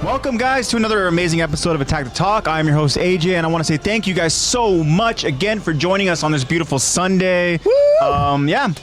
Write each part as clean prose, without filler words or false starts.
Welcome, guys, to another amazing episode of Attack the Talk. I'm your host, AJ, and I want to say thank you guys so much again for joining us on this beautiful Sunday. Woo! Yeah,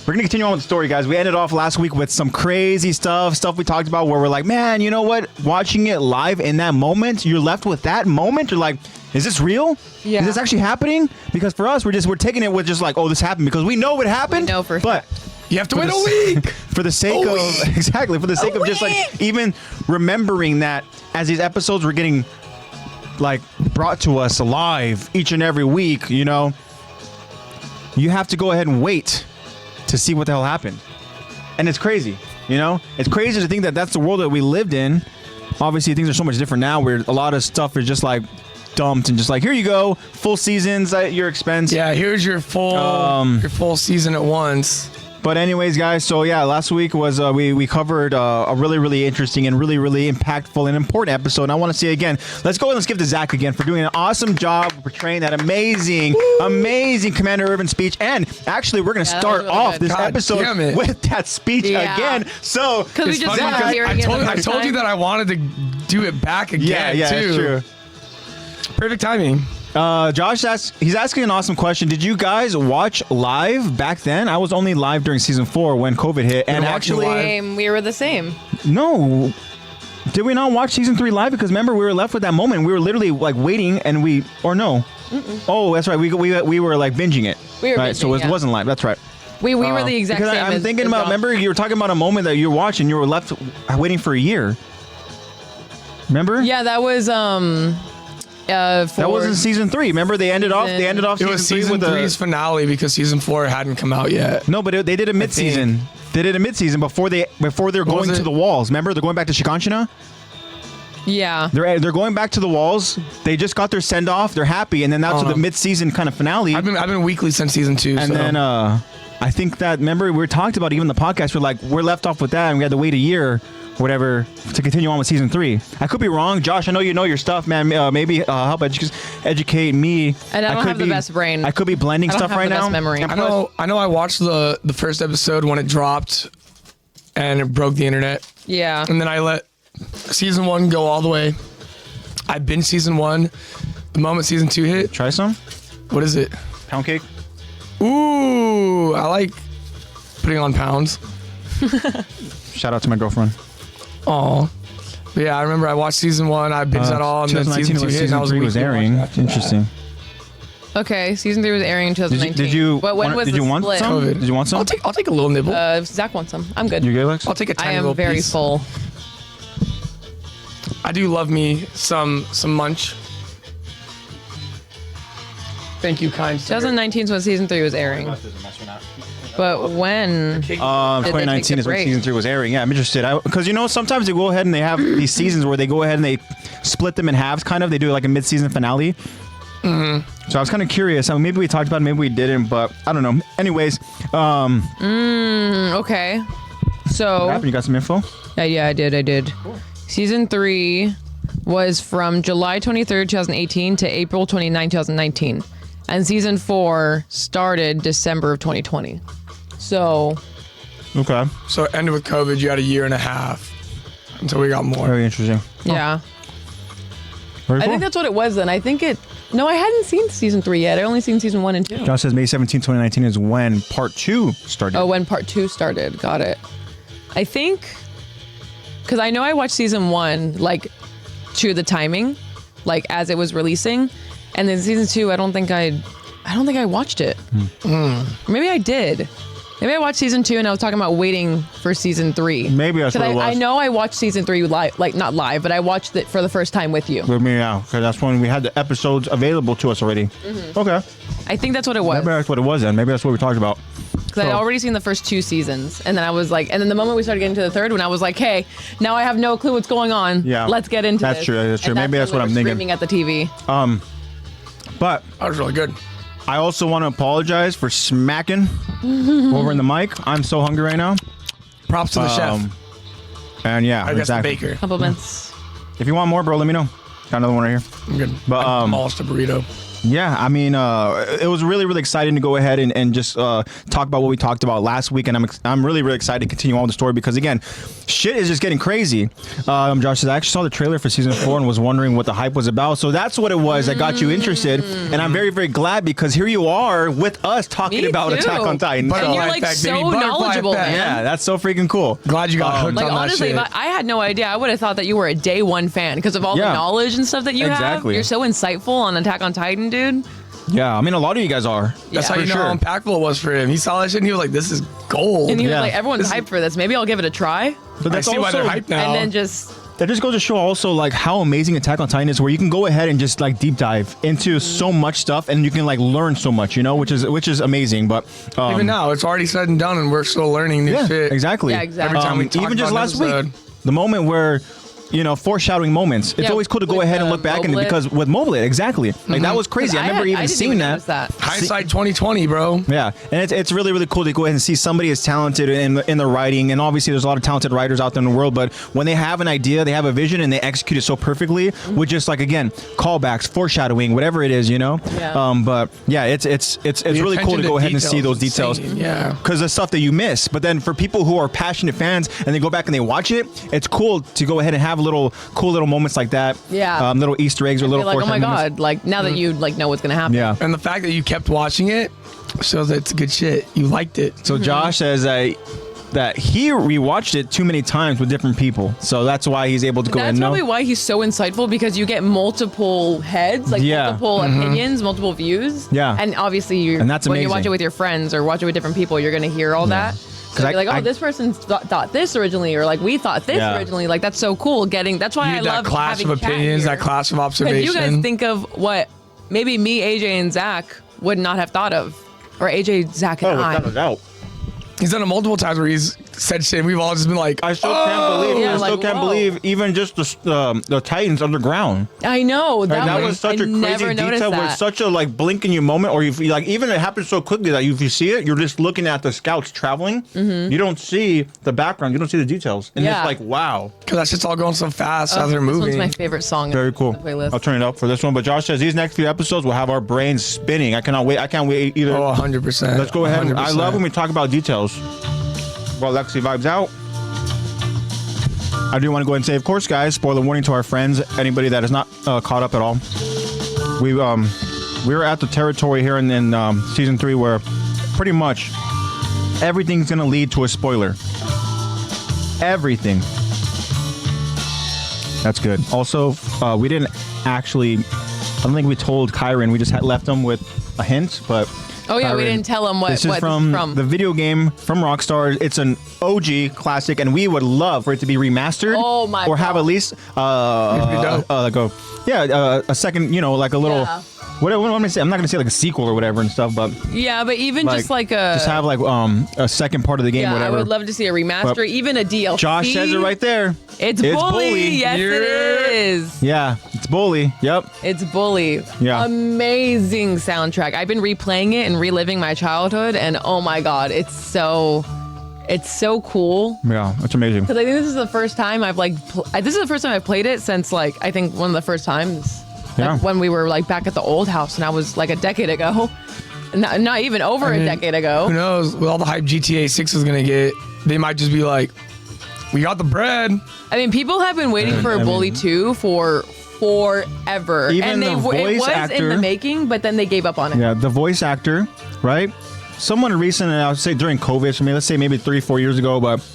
we're going to continue on with the story, guys. We ended off last week with some crazy stuff we talked about where we're like, man, you know what? Watching it live in that moment, you're left with that moment. You're like, is this real? Yeah. Is this actually happening? Because for us, we're taking it with just like, oh, this happened because we know it happened. We know for but you have to wait a week. For the sake of exactly, for the sake of just like even remembering that as these episodes were getting like brought to us alive each and every week, you know, you have to go ahead and wait to see what the hell happened. And it's crazy, you know? It's crazy to think that that's the world that we lived in. Obviously, things are so much different now where a lot of stuff is just like dumped and just like, here you go, full seasons at your expense. Yeah, here's your full season at once. But anyways, guys, so yeah, last week was we covered a really interesting and really impactful and important episode. And I want to say again, let's go and let's give to Zach again for doing an awesome job portraying that amazing Commander Irvin speech. And actually, we're going to start off this episode with that speech again. So because we just wanted to hear it again. I told you that I wanted to do it back again. Yeah, too. That's true. Perfect timing. Josh he's asking an awesome question. Did you guys watch live back then? I was only live during season 4 when COVID hit, and actually we were the same. No, did we not watch season 3 live? Because remember, we were left with that moment. We were literally like waiting, and no. Oh, that's right. We were like binging it. We were right, binging, so it wasn't live. That's right. We were the exact same. I'm thinking about. Remember, you were talking about a moment that you were watching. You were left waiting for a year. Remember? Yeah, that was that wasn't season 3. Remember, they ended off. It was season 3's finale because season 4 hadn't come out yet. No, but they did a mid-season. They did a mid-season before they're going to the walls. Remember, they're going back to Shiganshina. Yeah, they're going back to the walls. They just got their send off. They're happy, and then that's the mid-season kind of finale. I've been weekly since season 2. And then I think that remember we talked about even the podcast. We're left off with that, and we had to wait a year. Whatever to continue on with season 3. I could be wrong, Josh. I know you know your stuff, man. Maybe help educate me. And I don't have the best brain. I could be blending stuff right now. Memory. I know. I watched the first episode when it dropped, and it broke the internet. Yeah. And then I let season 1 go all the way. I binged season 1. The moment season 2 hit. Try some. What is it? Pound cake. Ooh, I like putting on pounds. Shout out to my girlfriend. Oh, yeah. I remember I watched season 1. I binged that all, and then season 2 hit, and I was was airing. Interesting. Okay, season 3 was airing in 2019. Did you? When was did you want split? some? COVID. Did you want some? I'll take a little nibble. Zach wants some. I'm good. You good, Lex? I'll take a tiny I little am very piece. full. I do love me some munch. Thank you, kind sir. 2019 is when season 3 was airing. But when? 2019 is when season 3 was airing. Yeah, I'm interested. Because sometimes they go ahead and they have these seasons where they go ahead and they split them in halves. Kind of, they do like a mid-season finale. Mm-hmm. So I was kind of curious. I mean, maybe we talked about it, maybe we didn't, but I don't know. Anyways, okay. So what happened? You got some info? Yeah, I did. Cool. Season 3 was from July 23rd, 2018 to April 29, 2019. And season 4 started December of 2020. So. Okay. So it ended with COVID. You had a year and a half until we got more. Very interesting. Yeah. Very cool. I think that's what it was then. No, I hadn't seen season 3 yet. I only seen season 1 and 2. Josh says May 17, 2019 is when part 2 started. Oh, when part 2 started. Got it. I think, because I know I watched season 1, like, to the timing, like, as it was releasing. And then season 2, I don't think I watched it. Maybe I did. Maybe I watched season 2 and I was talking about waiting for season 3. Maybe that's what it was. I know I watched season 3 live, like not live, but I watched it for the first time with you. With me now, because that's when we had the episodes available to us already. Mm-hmm. Okay. I think that's what it was. Maybe that's what it was then. Maybe that's what we talked about. Because I'd already seen the first 2 seasons, and then I was like, and then the moment we started getting to the third one, I was like, hey, now I have no clue what's going on. Yeah. Let's get into this. That's true. That's true. And Maybe that's what I'm thinking. Screaming at the TV. But that was really good. I also want to apologize for smacking over in the mic. I'm so hungry right now. Props to the chef. And yeah, I guess exactly. the baker. Compliments. If you want more, bro, let me know. Got another one right here. I'm good. But I demolished a burrito. Yeah, I mean, it was really, really exciting to go ahead and just talk about what we talked about last week, and I'm really, really excited to continue on with the story because again, shit is just getting crazy. Josh says I actually saw the trailer for season 4 and was wondering what the hype was about. So that's what it was that got you interested, and I'm very, very glad because here you are with us talking about Attack on Titan. And you're like so knowledgeable, man. Yeah, that's so freaking cool. Glad you got hooked like on honestly, that shit. if I had no idea. I would have thought that you were a day one fan because of all the knowledge and stuff that you have. You're so insightful on Attack on Titan, dude. Yeah, I mean, a lot of you guys are. That's how you know how impactful it was for him. He saw that shit and he was like, this is gold. And he was like, everyone's hyped for this. Maybe I'll give it a try. But that's I see why they're hyped now. And then just... That just goes to show also like how amazing Attack on Titan is, where you can go ahead and just like deep dive into so much stuff, and you can like learn so much, you know, which is amazing. But even now, it's already said and done, and we're still learning new shit. Exactly. Yeah, exactly. Every time we talk even just about last an episode. week, the moment where, you know, foreshadowing moments. It's always cool to go ahead and look back, and because with Moblet, exactly, like that was crazy. I never even seen that. Hindsight 2020, bro. Yeah, and it's really, really cool to go ahead and see somebody as talented in the writing, and obviously there's a lot of talented writers out there in the world, but when they have an idea, they have a vision, and they execute it so perfectly with just like, again, callbacks, foreshadowing, whatever it is, you know. Yeah. But yeah, it's really cool to go ahead and see those details. Yeah, because the stuff that you miss. But then for people who are passionate fans and they go back and they watch it, it's cool to go ahead and have cool little moments like that. Yeah. Little Easter eggs or little like, oh my moments. god, like now that you like know what's gonna happen. Yeah. and the fact that you kept watching it shows that it's good shit. You liked it. So Josh says that he rewatched it too many times with different people, so that's why he's able to go. That's probably why he's so insightful, because you get multiple heads, like multiple opinions, multiple views. Yeah. And obviously, and that's when you amazing. watch it with your friends or watch it with different people, you're gonna hear all that. So you're like, oh, this person thought this originally, or like we thought this originally. Like that's so cool. That's why I love that class having of opinions, that class of observation. You guys think of what maybe me, AJ, and Zach would not have thought of, or AJ, Zach, and I. without a doubt. He's done it multiple times where he's said shit and we've all just been like, I still can't believe. Yeah, I still like, can't whoa. believe even just the Titans underground. I know That was such a crazy detail. Where it's such a like blink in your moment, or you like even it happens so quickly that if you see it, you're just looking at the scouts traveling. You don't see the background. You don't see the details, and it's like wow. because that shit's all going so fast as they're moving. This one's my favorite song. Very cool. On the playlist. I'll turn it up for this one. But Josh says these next few episodes will have our brains spinning. I cannot wait. I can't wait either. Oh, 100%. Let's go ahead. 100%. I love when we talk about details. Well, Lexi vibes out. I do want to go ahead and say, of course, guys, spoiler warning to our friends, anybody that is not caught up at all. We were at the territory here in season 3 where pretty much everything's gonna lead to a spoiler. Everything. That's good. Also, we didn't actually. I don't think we told Kyron. We just left him with a hint, but. Oh yeah, we didn't tell him what This is from the video game from Rockstar. It's an OG classic, and we would love for it to be remastered. Oh my or have God. at least a second, you know, like a little. Yeah. What am I gonna say? I'm not gonna say like a sequel or whatever and stuff, but yeah, but even just like a just have like a second part of the game, yeah, whatever. I would love to see a remaster, But even a DLC. Josh says it right there. It's Bully. Yes, Yeah. it is. Yeah, it's Bully. Yep. It's Bully. Yeah. Amazing soundtrack. I've been replaying it and reliving my childhood, and oh my god, it's so cool. Yeah, it's amazing. Because I think this is the first time I've this is the first time I've played it since like I think one of the first times. Yeah. Like when we were like back at the old house, and I was like a decade ago, not even over a decade ago. Who knows? With all the hype GTA 6 is going to get, they might just be like, we got the bread. I mean, people have been waiting for Bully 2 for forever. Even and the voice it was actor- in the making, but then they gave up on it. Yeah, the voice actor, right? Someone recent, I would say during COVID, I mean, let's say maybe 3-4 years ago, but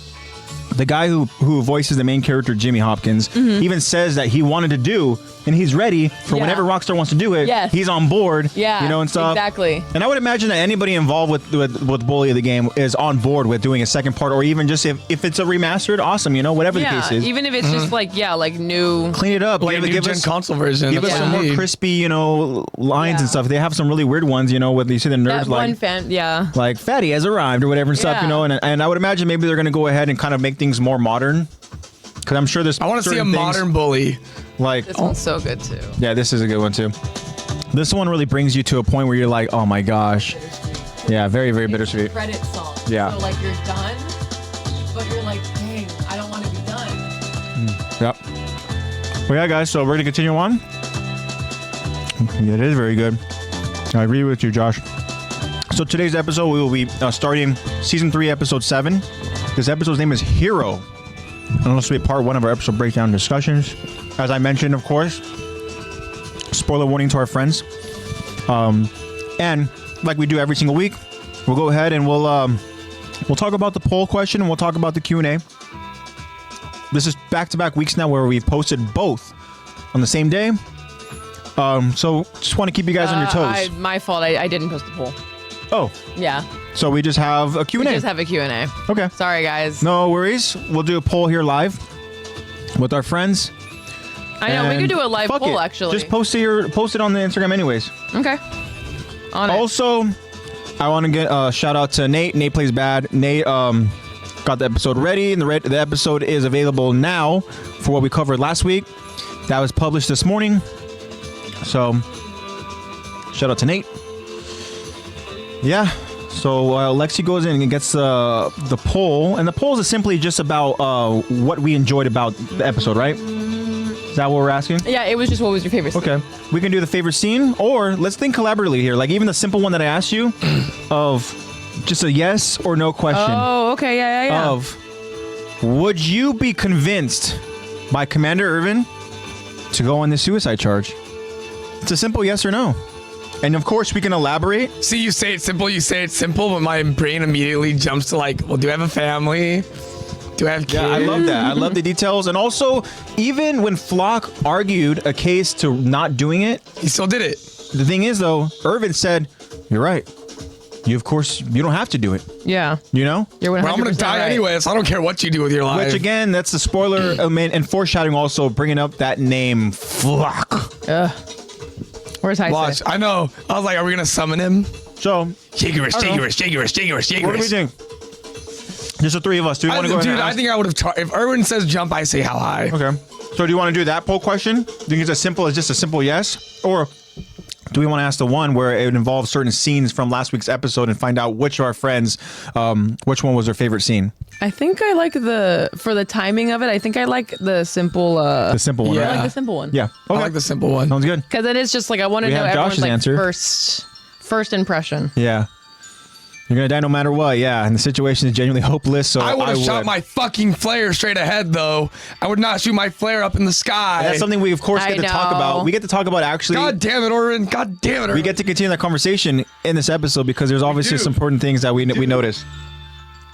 the guy who voices the main character, Jimmy Hopkins, even says that he wanted to do, and he's ready for whenever Rockstar wants to do it. Yes. He's on board. Yeah, you know, and stuff. exactly. And I would imagine that anybody involved with Bully of the game is on board with doing a second part, or even just if it's a remastered, awesome. You know, whatever the case is. Even if it's just like new. Clean it up. Like give new us gen console version. Give us That's some what I more need. crispy, you know, lines and stuff. They have some really weird ones, you know, with you see the nerds That like one fan, yeah. like Fatty has arrived or whatever and stuff, you know, and I would imagine maybe they're gonna go ahead and kind of make things more modern. Because I'm sure there's I want to see a certain things, modern Bully. like This one's so good too. yeah, this is a good one too. This one really brings you to a point where you're like, oh my gosh. Yeah, very, very bittersweet. Credit song. Yeah. So like you're done, but you're like, dang, I don't want to be done. Yep. Well, yeah, guys, so we're going to continue on. Yeah, it is very good. I agree with you, Josh. So today's episode, we will be starting season 3, episode 7. This episode's name is Hero. And this will be part 1 of our episode breakdown discussions. As I mentioned, of course, spoiler warning to our friends. And like we do every single week, we'll go ahead and we'll talk about the poll question and we'll talk about the Q&A. This is back-to-back weeks now where we've posted both on the same day. So just want to keep you guys on your toes. My fault. I didn't post the poll. Oh, Yeah. so we just have a Q&A. We just have a Q&A. Okay. Sorry, guys. No worries. We'll do a poll here live with our friends. I know. We And could do a live fuck poll, it. actually. Just post it on the Instagram anyways. Okay. On it. Also, I want to get a shout out to NatePlaysBad. Nate got the episode ready, and the episode is available now for what we covered last week. That was published this morning. So, shout out to Nate. Yeah. So Lexi goes in and gets the poll, and the poll is simply just about what we enjoyed about the episode, right? Is that what we're asking? Yeah, it was just what was your favorite scene? Okay. We can do the favorite scene, or let's think collaboratively here. Like even the simple one that I asked you of just a yes or no question Oh, okay. Yeah. of would you be convinced by Commander Irvin to go on the suicide charge? It's a simple yes or no. And of course we can elaborate. See, you say it's simple, but my brain immediately jumps to like, well, do I have a family? Do I have kids? Yeah, I love that. I love the details. And also, even when Flock argued a case to not doing it, He still did it. the thing is though, Irvin said, you're right. You don't have to do it. Yeah. You know? You're 100% But I'm gonna die right. anyway, so I don't care what you do with your life. Which again, that's the spoiler and foreshadowing also bringing up that name, Flock. Ugh. Where's Heise? Watch. I know. I was like, are we gonna summon him? So, Jaegerish. what do we think? Just the three of us. Do we want to go ahead and I ask? think I would have. If Erwin says jump, I say how high. Okay. So do you want to do that poll question? Do you think it's as simple as just a simple yes? Or do we want to ask the one where it involves certain scenes from last week's episode and find out which of our friends, which one was their favorite scene? I think I like for the timing of it, I think I like the simple, The simple one, Yeah. I right? like the simple one. Yeah. I Okay. like the simple one. Sounds good. Because it is just like, I want to We know have everyone's Josh's like answer. first impression. Yeah. You're going to die no matter what. Yeah. And the situation is genuinely hopeless. So I would have shot my fucking flare straight ahead, though. I would not shoot my flare up in the sky. That's something we, of course, I get to talk know. about. We get to talk about actually. God damn it, Orin. God damn it, Orin. We get to continue that conversation in this episode because there's obviously do. some important things that we notice.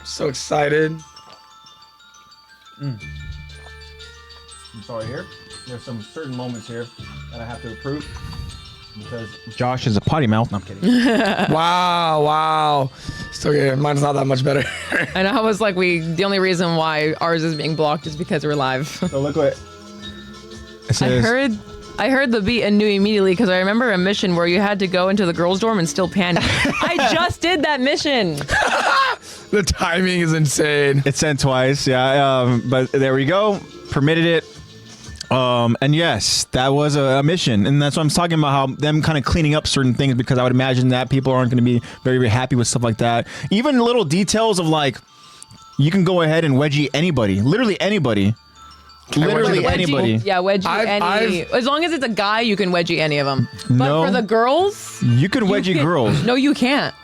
so excited. I'm sorry here. There's some certain moments here that I have to approve because Josh is a potty mouth. No, I'm kidding. Wow. Still good. Mine's not that much better. And I was like, the only reason why ours is being blocked is because we're live. So look what it says. I heard the beat and knew immediately because I remember a mission where you had to go into the girls' dorm and still panic. I just did that mission. The timing is insane. It's sent twice, yeah. But there we go. Permitted it. And yes, that was a mission. And that's what I'm talking about, how them kind of cleaning up certain things, because I would imagine that people aren't going to be very, very happy with stuff like that. Even little details of like, you can go ahead and wedgie anybody. Literally anybody. Literally Wedgie- anybody. Yeah, wedgie as long as it's a guy, you can wedgie any of them. But No. for the girls, You can wedgie girls. No, you can't.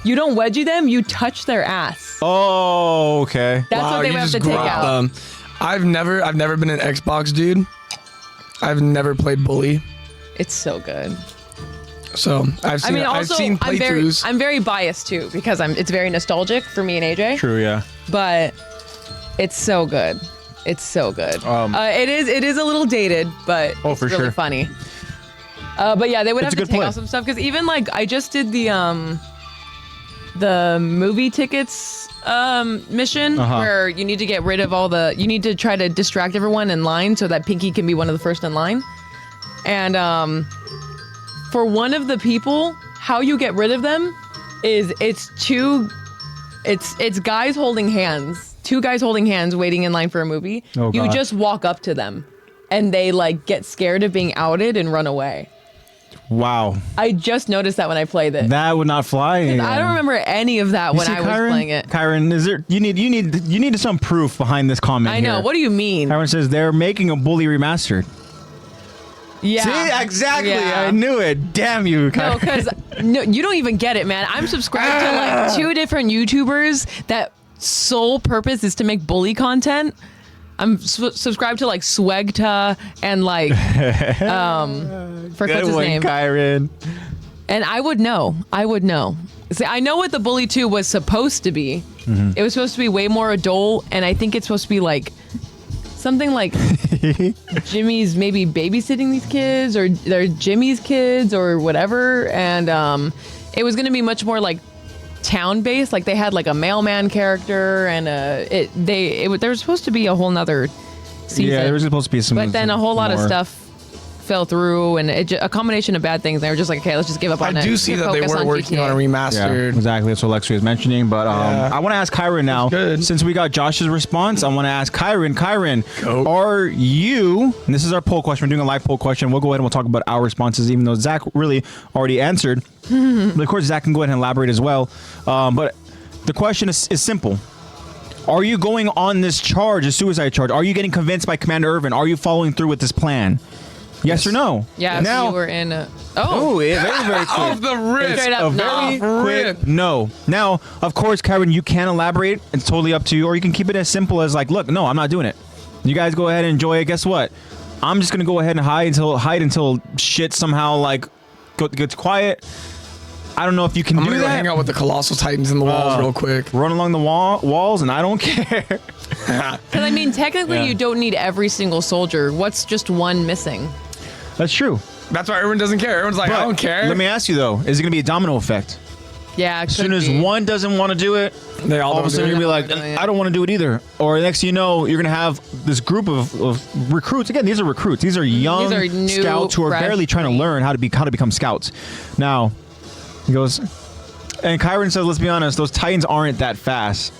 You don't wedgie them. You touch their ass. Oh, okay. That's what they you would have just to take grab out. them. I've never been an Xbox dude. I've never played Bully. It's so good. So I've seen Also, I've seen I'm playthroughs. very biased too because it's very nostalgic for me and AJ. True, yeah. But it's so good. It's so good. It is a little dated, but Oh, it's for really sure. funny. But yeah, they would It's have a to good take play. out some stuff because even like I just did the movie tickets mission where you need to get rid of you need to try to distract everyone in line so that Pinky can be one of the first in line. And for one of the people, how you get rid of them is it's guys holding hands. Two guys holding hands waiting in line for a movie. Oh, you God. just walk up to them and they like get scared of being outed and run away. Wow. I just noticed that when I played it. That would not fly. I don't remember any of that when I was playing it. Kyron, is there you need some proof behind this comment I know. here. What do you mean? Kyron says they're making a Bully remastered. Yeah. See, exactly. Yeah. I knew it. Damn you, No, Kyrie. because you don't even get it, man. I'm subscribed to like 2 different YouTubers that sole purpose is to make bully content. I'm subscribed to like Swegta and like what's his name? Kyron. And I would know. See, I know what the Bully 2 was supposed to be. Mm-hmm. It was supposed to be way more adult, and I think it's supposed to be like something like Jimmy's maybe babysitting these kids, or they're Jimmy's kids, or whatever. And it was going to be much more like town-based. Like they had like a mailman character, and there was supposed to be a whole nother season. Yeah, there was supposed to be some. But then a whole lot of more stuff fell through, and a combination of bad things. They were just like, okay, let's just give up on it. I do see that they were working on a Yeah, remastered. exactly. That's what Lexi was mentioning. But I want to ask Kyron now. good. Since we got Josh's response, I want to ask Kyron. Kyron, Go. are you? And this is our poll question. We're doing a live poll question. We'll go ahead and we'll talk about our responses, even though Zach really already answered. But of course, Zach can go ahead and elaborate as well. But the question is simple. Are you going on this charge, a suicide charge? Are you getting convinced by Commander Irvin? Are you following through with this plan? Yes or no? Yeah, Now, you were in. very, very quick. Off the rip. Straight up, A very no. quick no. Now, of course, Kyron, you can elaborate. It's totally up to you. Or you can keep it as simple as like, look, no, I'm not doing it. You guys go ahead and enjoy it. Guess what? I'm just going to go ahead and hide until shit somehow like gets quiet. I don't know if you can I'm do gonna go that. hang out with the colossal titans in the walls real quick. Run along the walls, and I don't care. Because I mean, technically, Yeah. you don't need every single soldier. What's just one missing? That's true. That's why everyone doesn't care. Everyone's like, I don't care. Let me ask you though: is it going to be a domino effect? Yeah, As soon as one doesn't want to do it, They all all of a don't sudden do you're it. gonna be like, I don't want to do it either. Or next thing you know, you're gonna have this group of recruits. Again, these are recruits. These are young These are new, scouts who are fresh barely trying to learn how to become scouts. Now, he goes, and Kyron says, let's be honest, those Titans aren't that fast.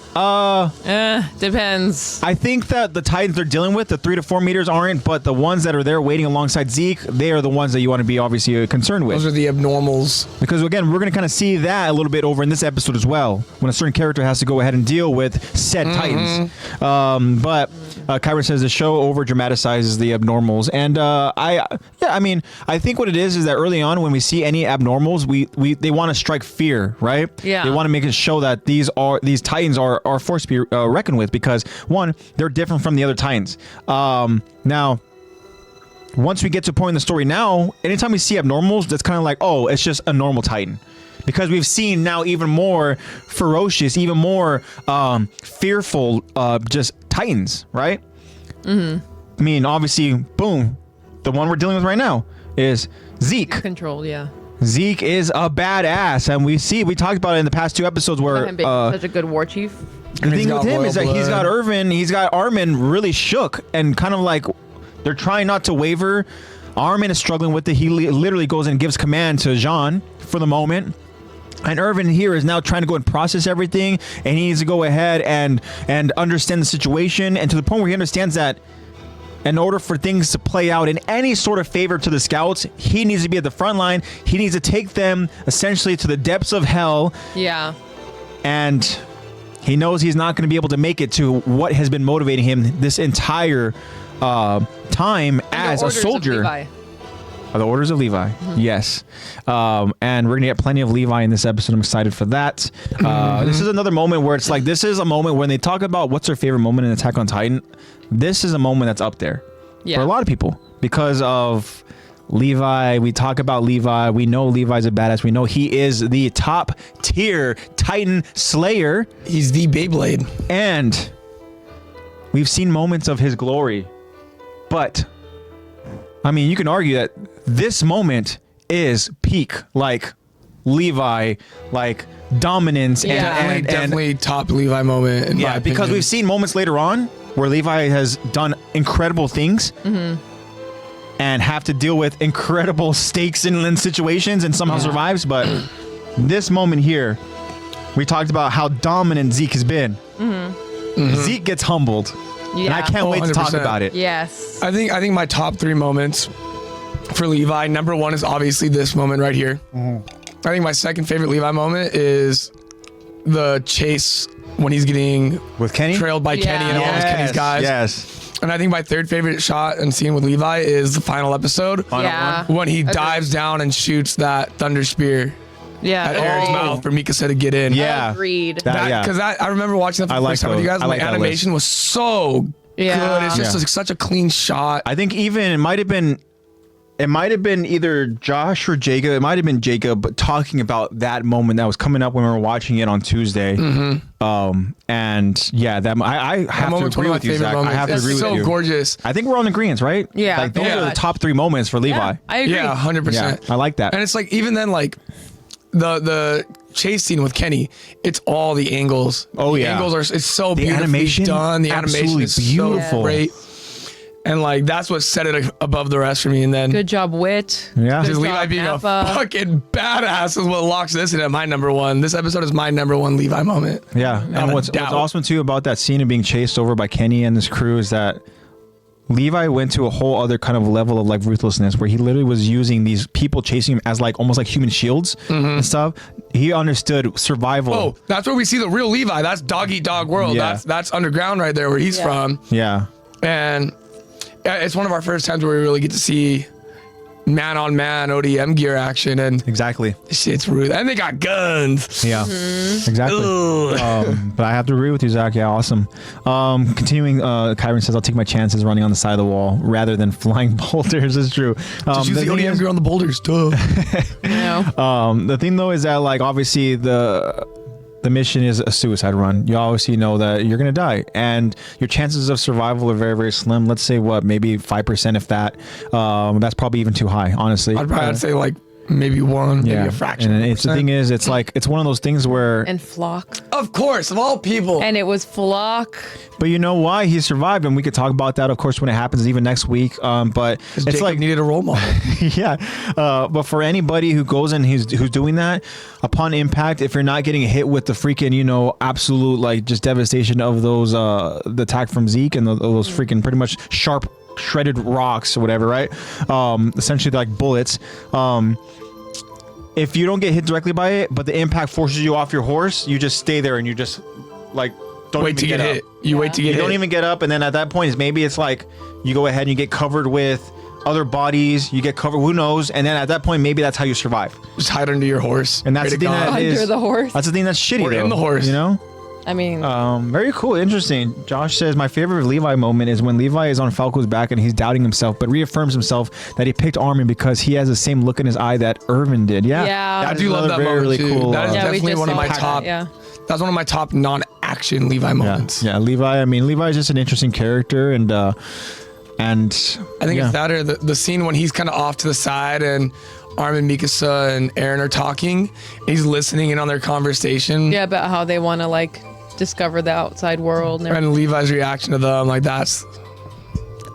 Depends. I think that the Titans they're dealing with, the 3 to 4 meters aren't, but the ones that are there waiting alongside Zeke, they are the ones that you want to be obviously concerned with. Those are the abnormals. Because again, we're going to kind of see that a little bit over in this episode as well, when a certain character has to go ahead and deal with said Titans. But Kyron says the show over dramatizes the abnormals, and I think what it is that early on when we see any abnormals, they want to strike fear, right? Yeah. They want to make it show that these Titans are a force to be reckoned with, because one, they're different from the other Titans. Now, once we get to a point in the story now, anytime we see abnormals, that's kind of like, oh, it's just a normal Titan. Because we've seen now even more ferocious, even more fearful, just Titans, right? Mm-hmm. I mean, obviously, boom, the one we're dealing with right now is Zeke. Controlled, yeah. Zeke is a badass, and we talked about it in the past 2 episodes where Him being such a good war chief. the thing got with him is that royal he's got blood. Irvin, he's got Armin really shook and kind of like they're trying not to waver. Armin is struggling with it. He literally goes and gives command to Jean for the moment. And Irvin here is now trying to go and process everything, and he needs to go ahead and understand the situation, and to the point where he understands that in order for things to play out in any sort of favor to the scouts, he needs to be at the front line. He needs to take them essentially to the depths of hell, Yeah. and he knows he's not going to be able to make it to what has been motivating him this entire time as a Orders of soldier. Levi. The Orders of Levi, yes. And we're going to get plenty of Levi in this episode. I'm excited for that. This is another moment where it's like, this is a moment when they talk about what's their favorite moment in Attack on Titan. This is a moment that's up there Yeah. for a lot of people because of Levi. We talk about Levi. We know Levi's a badass. We know he is the top tier Titan Slayer. He's the Beyblade. And we've seen moments of his glory. But, I mean, you can argue that this moment is peak, like, Levi, like, dominance. Yeah. And Definitely top Levi moment. In my because opinion. we've seen moments later on where Levi has done incredible things and have to deal with incredible stakes in situations and somehow survives. But this moment here, we talked about how dominant Zeke has been. Zeke gets humbled. Yeah. And I can't wait to talk 100%. about it. Yes. I think my top 3 moments for Levi, number 1 is obviously this moment right here. I think my second favorite Levi moment is the chase when he's getting With Kenny? trailed by Kenny and all of Kenny's guys. Yes. And I think my third favorite shot and scene with Levi is the final episode. Yeah. When he dives down and shoots that thunder spear Yeah. at Aaron's mouth for Mikasa to get in. Yeah. Agreed. Because I remember watching that for the first time with you guys. And the animation was so good. It's just such a clean shot. I think even it might have been either Josh or Jacob. It might have been Jacob, but talking about that moment that was coming up when we were watching it on Tuesday. And yeah, I have to agree with you, Zach. I have to agree with you. So gorgeous. I think we're on agreement, right? Yeah. Like those are the top 3 moments for Levi. Yeah, I agree. Yeah, 100%. Yeah, I like that. And it's like, even then, like the chase scene with Kenny, it's all the angles. Oh, the yeah. angles are, it's so The beautifully animation, done. The animation absolutely is beautiful. so great. And like, that's what set it above the rest for me. And then Good job, Wit. Yeah. Good just Levi job, being Nappa. a fucking badass is what locks this in at my number 1. This episode is my number 1 Levi moment. Yeah, Without and a what's doubt. awesome too about that scene of being chased over by Kenny and this crew is that Levi went to a whole other kind of level of like ruthlessness where he literally was using these people chasing him as like almost like human shields and stuff. He understood survival. Oh, that's where we see the real Levi. That's dog eat dog world. Yeah. That's underground right there where he's from. Yeah. And it's one of our first times where we really get to see man on man ODM gear action, and Exactly. shit's rude. And they got guns. Yeah. Exactly. But I have to agree with you, Zach. Yeah, awesome. Continuing, Kyron says, I'll take my chances running on the side of the wall rather than flying boulders. Is true. Just use the thing ODM is- gear on the boulders, duh. The thing though is that like obviously the mission is a suicide run. You obviously know that you're gonna die, and your chances of survival are very, very slim. Let's say maybe 5%, if that. That's probably even too high, honestly. I'd say like maybe 1, maybe a fraction. And of a it's the thing percent. is, it's like it's one of those things where. And Flock. Of course, of all people. And it was Flock. But you know why he survived, and we could talk about that, of course, when it happens, even next week. But it's Jacob like needed a role model. yeah. But for anybody who goes in, who's doing that, upon impact, if you're not getting hit with the freaking, absolute like just devastation of those, the attack from Zeke and those freaking pretty much sharp shredded rocks or whatever, right? Essentially like bullets. If you don't get hit directly by it, but the impact forces you off your horse, you just stay there and you just like don't Wait to even get hit. You wait to get You hit. don't even get up, and then at that point, it's like you go ahead and you get covered with other bodies. You get covered, who knows? And then at that point, maybe that's how you survive. Just hide under your horse. And that's the Pray to thing God. that is Under the horse. That's the thing that's shitty. Or in though, the horse. I mean, Very cool, interesting. Josh says my favorite Levi moment is when Levi is on Falco's back and he's doubting himself, but reaffirms himself that he picked Armin because he has the same look in his eye that Irvin did. Yeah, Yeah. I is do love another that moment really too. cool. That is yeah, we definitely just one of saw my that, top. Yeah. That's one of my top non-action Levi moments. Yeah, Levi. I mean, Levi is just an interesting character, and I think yeah. it's that or the scene when he's kind of off to the side and Armin, Mikasa, and Aaron are talking. He's listening in on their conversation. Yeah, about how they want to like discover the outside world. And Levi's reaction to them, like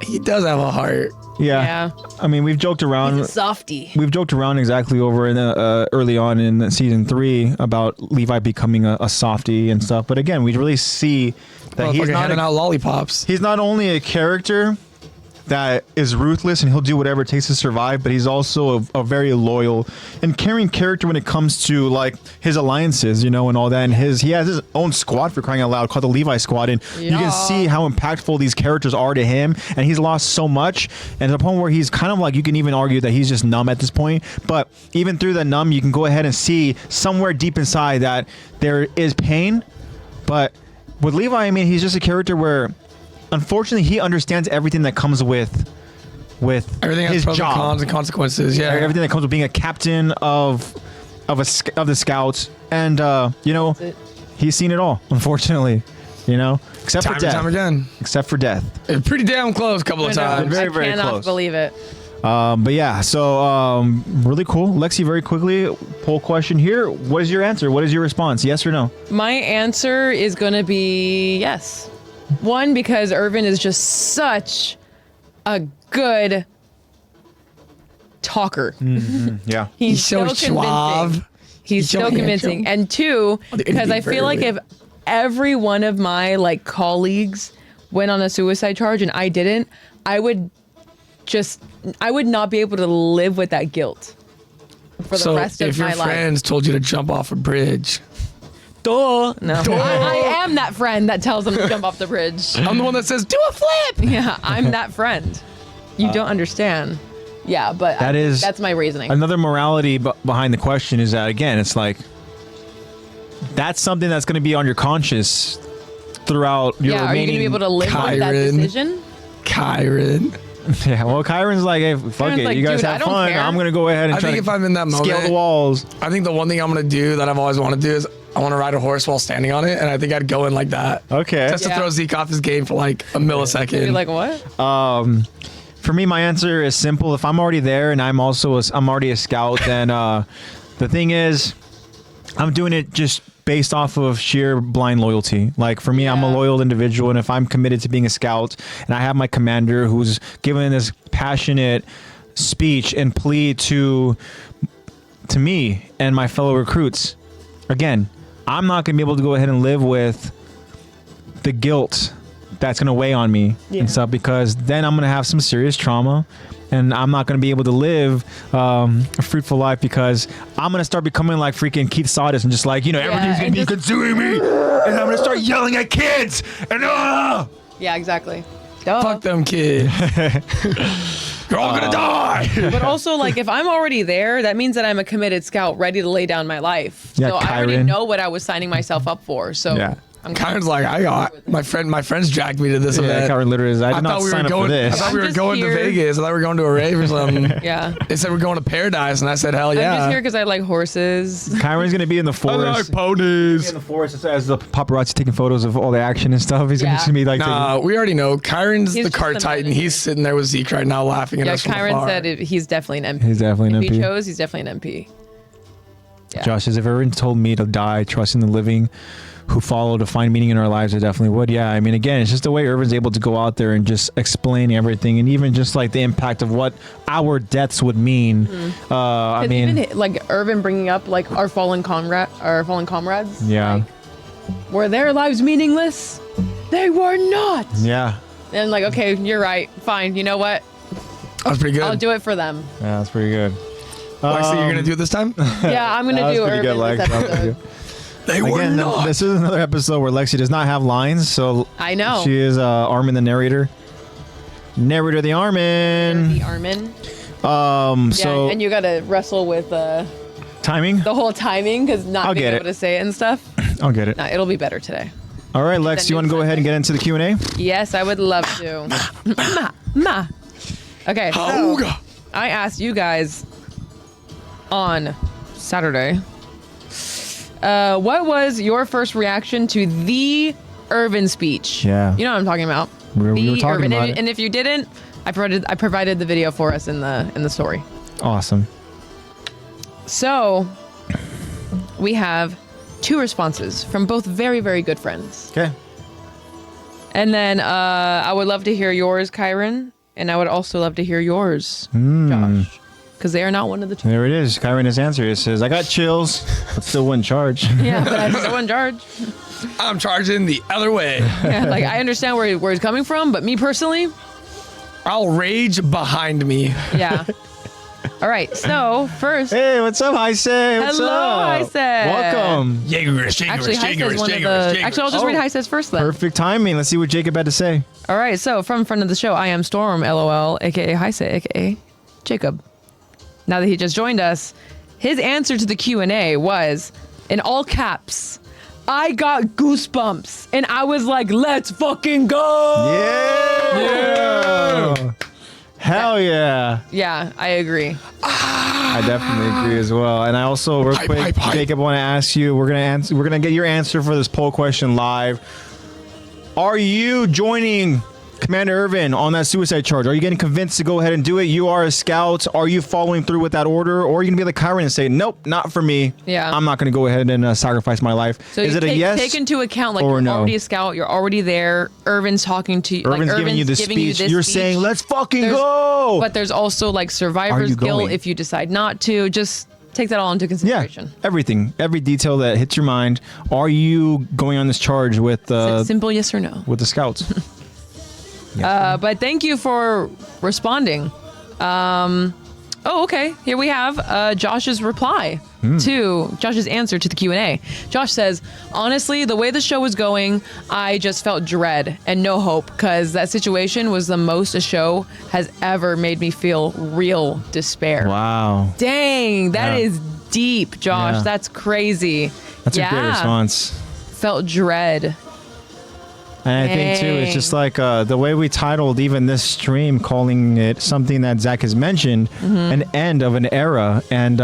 he does have a heart. Yeah. I mean, we've joked around. He's a softie. We've joked around exactly over in early on in season 3 about Levi becoming a softie and stuff. But again, we really see that he's not handing out lollipops. He's not only a character that is ruthless and he'll do whatever it takes to survive, but he's also a very loyal and caring character when it comes to like his alliances, and all that. And he has his own squad, for crying out loud, called the Levi Squad, and you can see how impactful these characters are to him. And he's lost so much, and to the point where he's kind of like, you can even argue that he's just numb at this point. But even through the numb, you can go ahead and see somewhere deep inside that there is pain. But with Levi, I mean, he's just a character where, unfortunately, he understands everything that comes with Everything has his pros job, and cons and consequences. Yeah, everything that comes with being a captain of the Scouts, and he's seen it all. Unfortunately, except time for death. and time again. Except for death. Pretty damn close a couple of times. Very, very I cannot close. believe it. But yeah, so really cool. Lexi, very quickly, poll question here. What is your answer? What is your response? Yes or no? My answer is going to be yes. One, because Irvin is just such a good talker. Yeah. He's so so convincing. suave. He's so so convincing. handsome. And two, Oh, the because I interview feel like very if every one of my colleagues went on a suicide charge and I didn't, I would not be able to live with that guilt for the rest if of your my life. friends told you to jump off a bridge, Duh. No. I am that friend that tells them to jump off the bridge. I'm the one that says, do a flip. Yeah, I'm that friend. You don't understand. Yeah, but that's my reasoning. Another morality behind the question is that, again, it's like, that's something that's going to be on your conscience throughout your remaining... are you going to be able to live with that decision? Kyron. Yeah, well, Kyron's like, hey, fuck Kyron's it. like, you guys dude, have I don't fun. care. I'm going to go ahead and I try think to if I'm in that moment, scale the walls. I think the one thing I'm going to do that I've always wanted to do is I want to ride a horse while standing on it, and I think I'd go in like that. Okay. Just to throw Zeke off his game for like a millisecond. You're like, what? For me, my answer is simple. If I'm already there and I'm already a scout, then the thing is, I'm doing it just based off of sheer blind loyalty. Like for me, I'm a loyal individual, and if I'm committed to being a scout and I have my commander who's giving this passionate speech and plea to me and my fellow recruits, again, I'm not going to be able to go ahead and live with the guilt that's going to weigh on me and stuff, because then I'm going to have some serious trauma, and I'm not going to be able to live a fruitful life, because I'm going to start becoming like freaking Keith Sawdust and just like, everything's going to be consuming me, and I'm going to start yelling at kids and Yeah, exactly. Duh. Fuck them kids. You're all gonna die. But also, like, if I'm already there, that means that I'm a committed scout ready to lay down my life. Yeah, so I already Kyron. know what I was signing myself up for. So Yeah. I'm Kyron's like, I got my friends dragged me to this event. Kyron literally is. I did not sign up for I this. thought we I'm were just going to here. Vegas. I thought we were going to a rave or something. Yeah. They said we're going to paradise, and I said, hell I'm just yeah. here because I like horses. Kyron's going to be in the forest. ponies. In the forest as the paparazzi taking photos of all the action and stuff. He's Yeah. going to be like, Nah, we already know. Kyron's He's the just cart a titan. manager. He's sitting there with Zeke right now laughing at Yeah, us from Kyron afar. said he's definitely an MP. He's definitely an If he MP. chose, he's definitely an MP. Yeah. Josh, has ever told me to die trusting the living who follow to find meaning in our lives? I definitely would. Yeah, I mean, again, it's just the way Irvin's able to go out there and just explain everything, and even just like the impact of what our deaths would mean. I 'Cause mean, even like Irvin bringing up like our fallen comrades. yeah, Like, were their lives meaningless? They were not. yeah, And like, okay, you're right. Fine. You know what? That was pretty good. I'll do it for them. yeah, that's pretty good. Lexi, you're going to do it this time? Yeah, I'm That gonna was do pretty good, Irvin Lex. this That was pretty episode. good. They were Again, not. this is another episode where Lexi does not have lines, so I know. she is Armin the narrator. Narrator the Armin. The Armin. So Yeah, and you gotta wrestle with timing. the whole timing because not I'll being get able it. to say it and stuff. I'll get it. No, it'll be better today. All right, Lex, do you want to go ahead and get into the Q&A? Yes, I would love to. Ma. Okay, so Auga. I asked you guys on Saturday, what was your first reaction to the Irvin speech? Yeah. You know what I'm talking about. We were The talking Irvin. about and, it. and if you didn't, I provided the video for us in the story. Awesome. So we have 2 responses from both very, very good friends. Okay. And then I would love to hear yours, Kyron, and I would also love to hear yours, Josh, because they are not one of the 2. There it is. Kyron has answered. It says, I got chills, but still wouldn't charge. Yeah, but I'm still in charge. I'm charging the other way. Yeah, like I understand where he's coming from, but me personally, I'll rage behind me. yeah. All right, so first, Hey, what's up, Heise? What's Hello, up? Heise. Welcome. actually, Heise is one of the. Actually, I'll just read Heise's first then. Perfect timing. Let's see what Jacob had to say. All right, so from friend of the show, I am Storm, LOL, aka Heise, aka Jacob. Now that he just joined us, his answer to the Q&A was, in all caps, I got goosebumps, and I was like, let's fucking go! Yeah. Hell yeah. Yeah, I agree. I definitely agree as well. And I also, real Hype, quick, hype, hype. Jacob, want to ask you. We're gonna get your answer for this poll question live. Are you joining Commander Irvin on that suicide charge? Are you getting convinced to go ahead and do it? You are a scout. Are you following through with that order, or are you gonna be like Kyron and say, nope, not for me. Yeah. I'm not gonna go ahead and sacrifice my life. So is you it a yes? take into account, like, or you're no? already a scout, you're already there, Irvin's talking to you. Irvin's like, giving you the speech. You're speech. saying, let's fucking There's- go. But there's also like survivor's you guilt going? if you decide not to. Just take that all into Yeah, consideration. everything, every detail that hits your mind. Are you going on this charge with Simple yes or no. the scouts? But thank you for responding. Oh, okay. Here we have Josh's reply. to Josh's answer to the Q&A. Josh says, honestly, the way the show was going, I just felt dread and no hope because that situation was the most a show has ever made me feel real despair. Wow. Dang, that is deep, Josh. Yeah. That's crazy. That's a great response. Felt dread. And I think too, it's just like the way we titled even this stream, calling it something that Zach has mentioned, an end of an era. And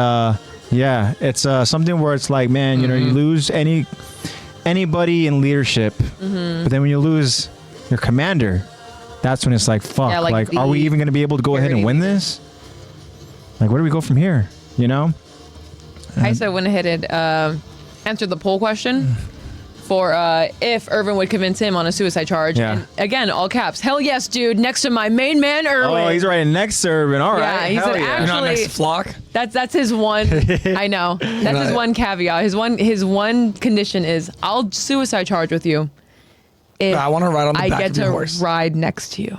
yeah, it's something where it's like, man, you know, you lose anybody in leadership, but then when you lose your commander, that's when it's like, fuck, Yeah, like are we even going to be able to go ahead and win this? Like, where do we go from here? You know? I so went ahead and answered the poll question for if Irvin would convince him on a suicide charge. Yeah. And again, all caps. Hell yes, dude. Next to my main man, Irvin. Oh, he's right next to Irvin. All right. Yeah, he Hell said yeah. You're not next to actually, Flock. that's his one. I know. That's his one caveat. His one condition is I'll suicide charge with you if I want to ride on the I back get of your to horse. ride next to you.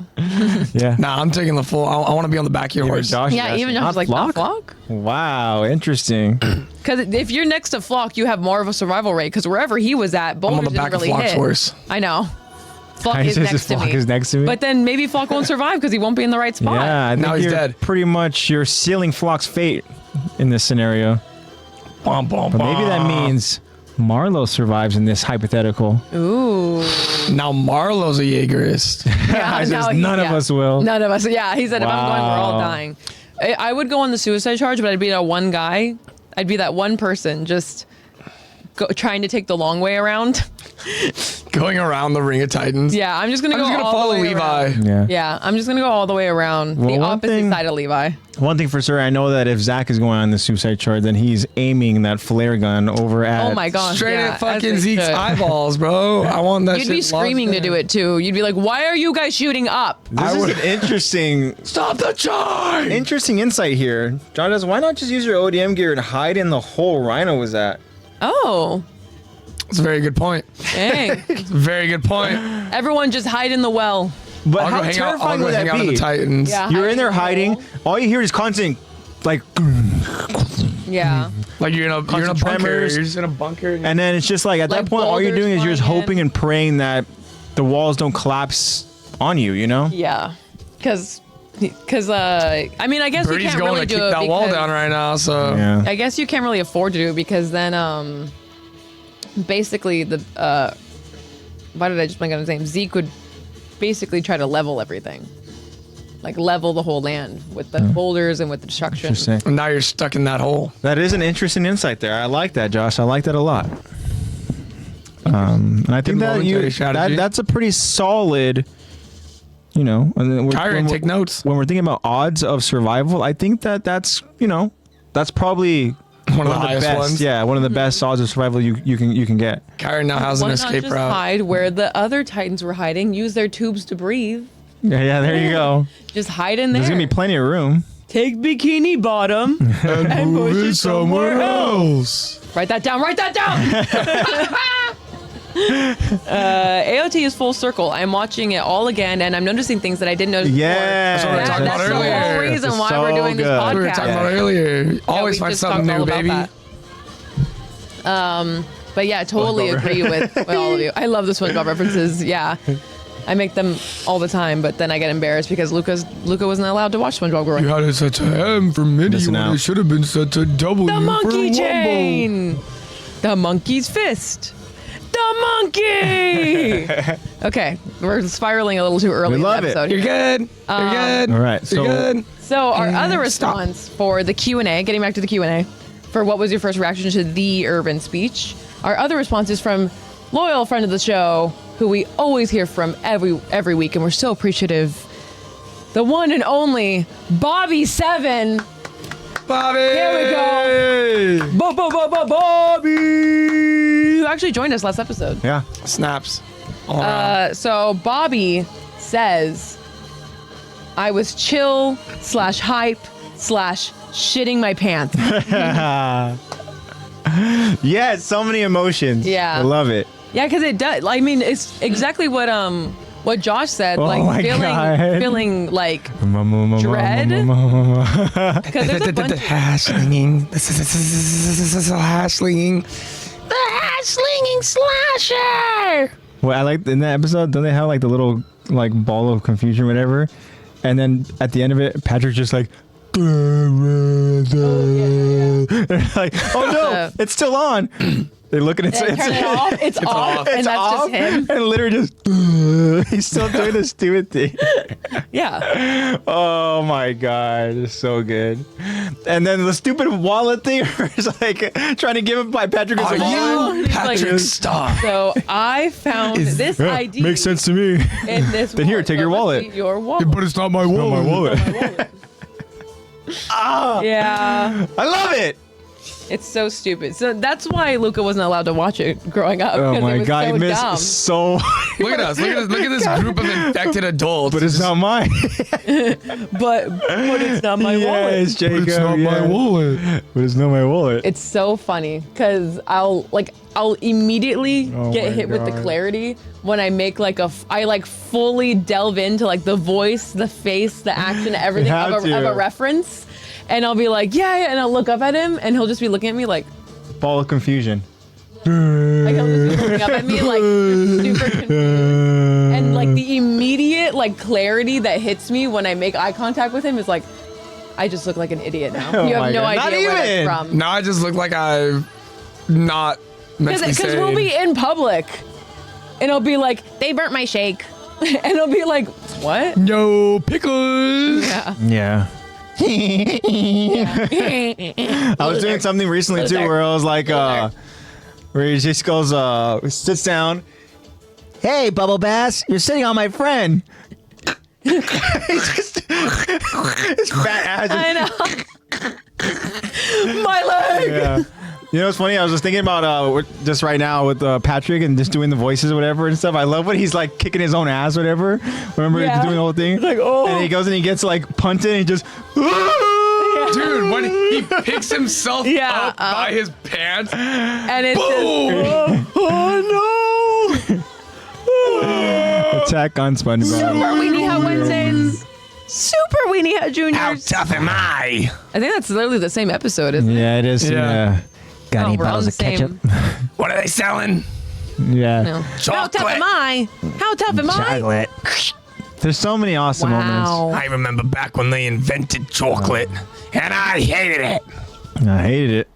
Yeah. Nah, I'm taking the full. I want to be on the back of your horse. Josh is Yeah, even asking, Josh was like, not Flock? Wow, interesting. Because if you're next to Flock, you have more of a survival rate. Because wherever he was at, I'm boulders on the back didn't of really Flock's hit. horse. I know. Flock He is says next to Flock me. is next to me. But then maybe Flock won't survive because he won't be in the right spot. Yeah, I think Now he's you're dead. pretty much you're sealing Flock's fate in this scenario. Bum, bum, But maybe that means Marlo survives in this hypothetical. Ooh. now Marlo's a Jaegerist. Yeah, He says no, none of us will. None of us. Yeah, he said if I'm going, we're all Wow. dying. I would go on the suicide charge, but I'd be that one guy. I'd be that one person just trying to take the long way around. Going around the Ring of Titans. Yeah, I'm just gonna I'm go just gonna all follow the way Levi. around. Yeah. Yeah, I'm just gonna go all the way around Well, the one opposite thing- side of Levi. One thing for sure, I know that if Zach is going on the suicide charge, then he's aiming that flare gun over at. Oh my gosh. Straight yeah, at fucking as they Zeke's should. eyeballs, bro. I want that You'd shit be screaming to locked do in. it too. You'd be like, "Why are you guys shooting up?" This is an interesting, Stop the charge! interesting insight here. John does. Why not just use your ODM gear and hide in the hole Rhino was at? Oh, That's a very good point. dang! It's a very good point. Everyone just hide in the well. But I'll how go hang out. I'll terrifying go would hang that out in the be? Titans. Yeah. You're in there the hiding. hole. All you hear is constant, like, Yeah. Like you're in a Constant bunker. tremors. You're just in a bunker. and then it's just like at Like that point, all you're boulders doing is you're just flying hoping in. and praying that the walls don't collapse on you. You know? Yeah. Because I mean, I guess you Birdie's can't going really to do kick it that wall because- down right now. So Yeah. I guess you can't really afford to do it because then basically the why did I just blank on his name? Zeke would basically try to level everything. Like level the whole land with the boulders and with the destruction. Interesting. and now you're stuck in that hole. That is an interesting insight there. I like that, Josh. I like that a lot. And I think that momentary strategy. that's a pretty solid. You know, and then Kyron, take notes. when we're thinking about odds of survival. I think that's probably One of the highest best. ones. Yeah, one of the best odds of survival you can get. Kyron now has an Why not escape just route. hide where the other Titans were hiding? Use their tubes to breathe. Yeah, there you go. Just hide in there. There's gonna be plenty of room. Take Bikini Bottom and push it somewhere else. Write that down. Write that down. AOT is full circle. I'm watching it all again, and I'm noticing things that I didn't notice Yeah, That's what we were talking before. about That's the whole earlier. reason It's why so we're doing this good. podcast. We were talking about earlier. Always find something new, baby. But yeah, totally agree with all of you. I love the SpongeBob references. Yeah. I make them all the time, but then I get embarrassed because Luca wasn't allowed to watch SpongeBob growing You up. had it set to M for mini Missing when out. it should have been set to W The for monkey Wumbo. chain. The monkey's fist. The monkey. Okay, we're spiraling a little too early We in the love it. episode. You're good. You're good. All right, so- You're good. So our other stop. response for the Q&A, getting back to the Q&A, for what was your first reaction to the Urban speech, our other response is from loyal friend of the show, who we always hear from every week, and we're so appreciative. The one and only Bobby7. Bobby. Here we go. Bobby. Who actually joined us last episode. Yeah. Snaps. All around. So Bobby says, I was chill / hype / shitting my pants. Yeah, so many emotions. Yeah. I love it. Yeah, because it does. I mean, it's exactly what what Josh said, Oh my like God. feeling like dread. Because there's a bunch of Hash-slinging. This is a hash-slinging. The hash-slinging slasher. Well, I like in that episode, don't they have like the little like ball of confusion, whatever? And then at the end of it, Patrick's just like, they're like, oh no, it's still on. They look at it, turn it off. It's off, and it's that's off, just him. and literally just he's still doing the stupid thing. Yeah. Oh my god, it's so good. And then the stupid wallet thing is like trying to give him by Patrick his Are wallet. you He's like- Patrick Star? So I found this Yeah, ID. makes sense to me. In this Then here, wallet. take So your let's wallet. see Your wallet. But it's not my wallet. My wallet. Yeah. I love it. It's so stupid. So that's why Luca wasn't allowed to watch it growing up. Oh 'cause my it was god, so I miss dumb. so. Look at us. Look at this group of infected adults. But it's not mine. But it's not my wallet. Yes, Jacob. It's not my wallet. But it's not my wallet. It's so funny because I'll immediately Oh get my hit with the God. clarity when I make I fully delve into like the voice, the face, the action, everything have of to. a reference, and I'll be like, yeah, and I'll look up at him, and he'll just be looking at me like Ball of confusion. he'll just be looking up at me like super confused. And like the immediate like clarity that hits me when I make eye contact with him is like, I just look like an idiot now. Oh You my have no God. Not idea where even. that's from. Now I just look like I'm not mentally Because sane. we'll be in public, and it'll be like, they burnt my shake, and it'll be like, what? No pickles. Yeah. Yeah. I was doing something recently too, where I was like, where he just goes, sits down. Hey, Bubble Bass, you're sitting on my friend. He's just, his fat ass. I know. My leg. Yeah. You know what's funny? I was just thinking about just right now with Patrick and just doing the voices or whatever and stuff. I love when he's like kicking his own ass, whatever. Remember Yeah. doing the whole thing? He's like, oh. And he goes and he gets like punted and he just. Dude, when he picks himself Yeah, up by his pants, And it's boom! Oh no! Attack on SpongeBob. Super Weenie Hut Wednesdays. Super Weenie Hut How Juniors. tough am I? I think that's literally the same episode, isn't it? Yeah, it is. Yeah. Yeah. Got Oh, any we're on bottles the of ketchup? What are they selling? Yeah. No. How tough Chocolate. am I? How tough am I? Chocolate. There's so many awesome moments. Wow. I remember back when they invented chocolate, and I hated it. I hated it.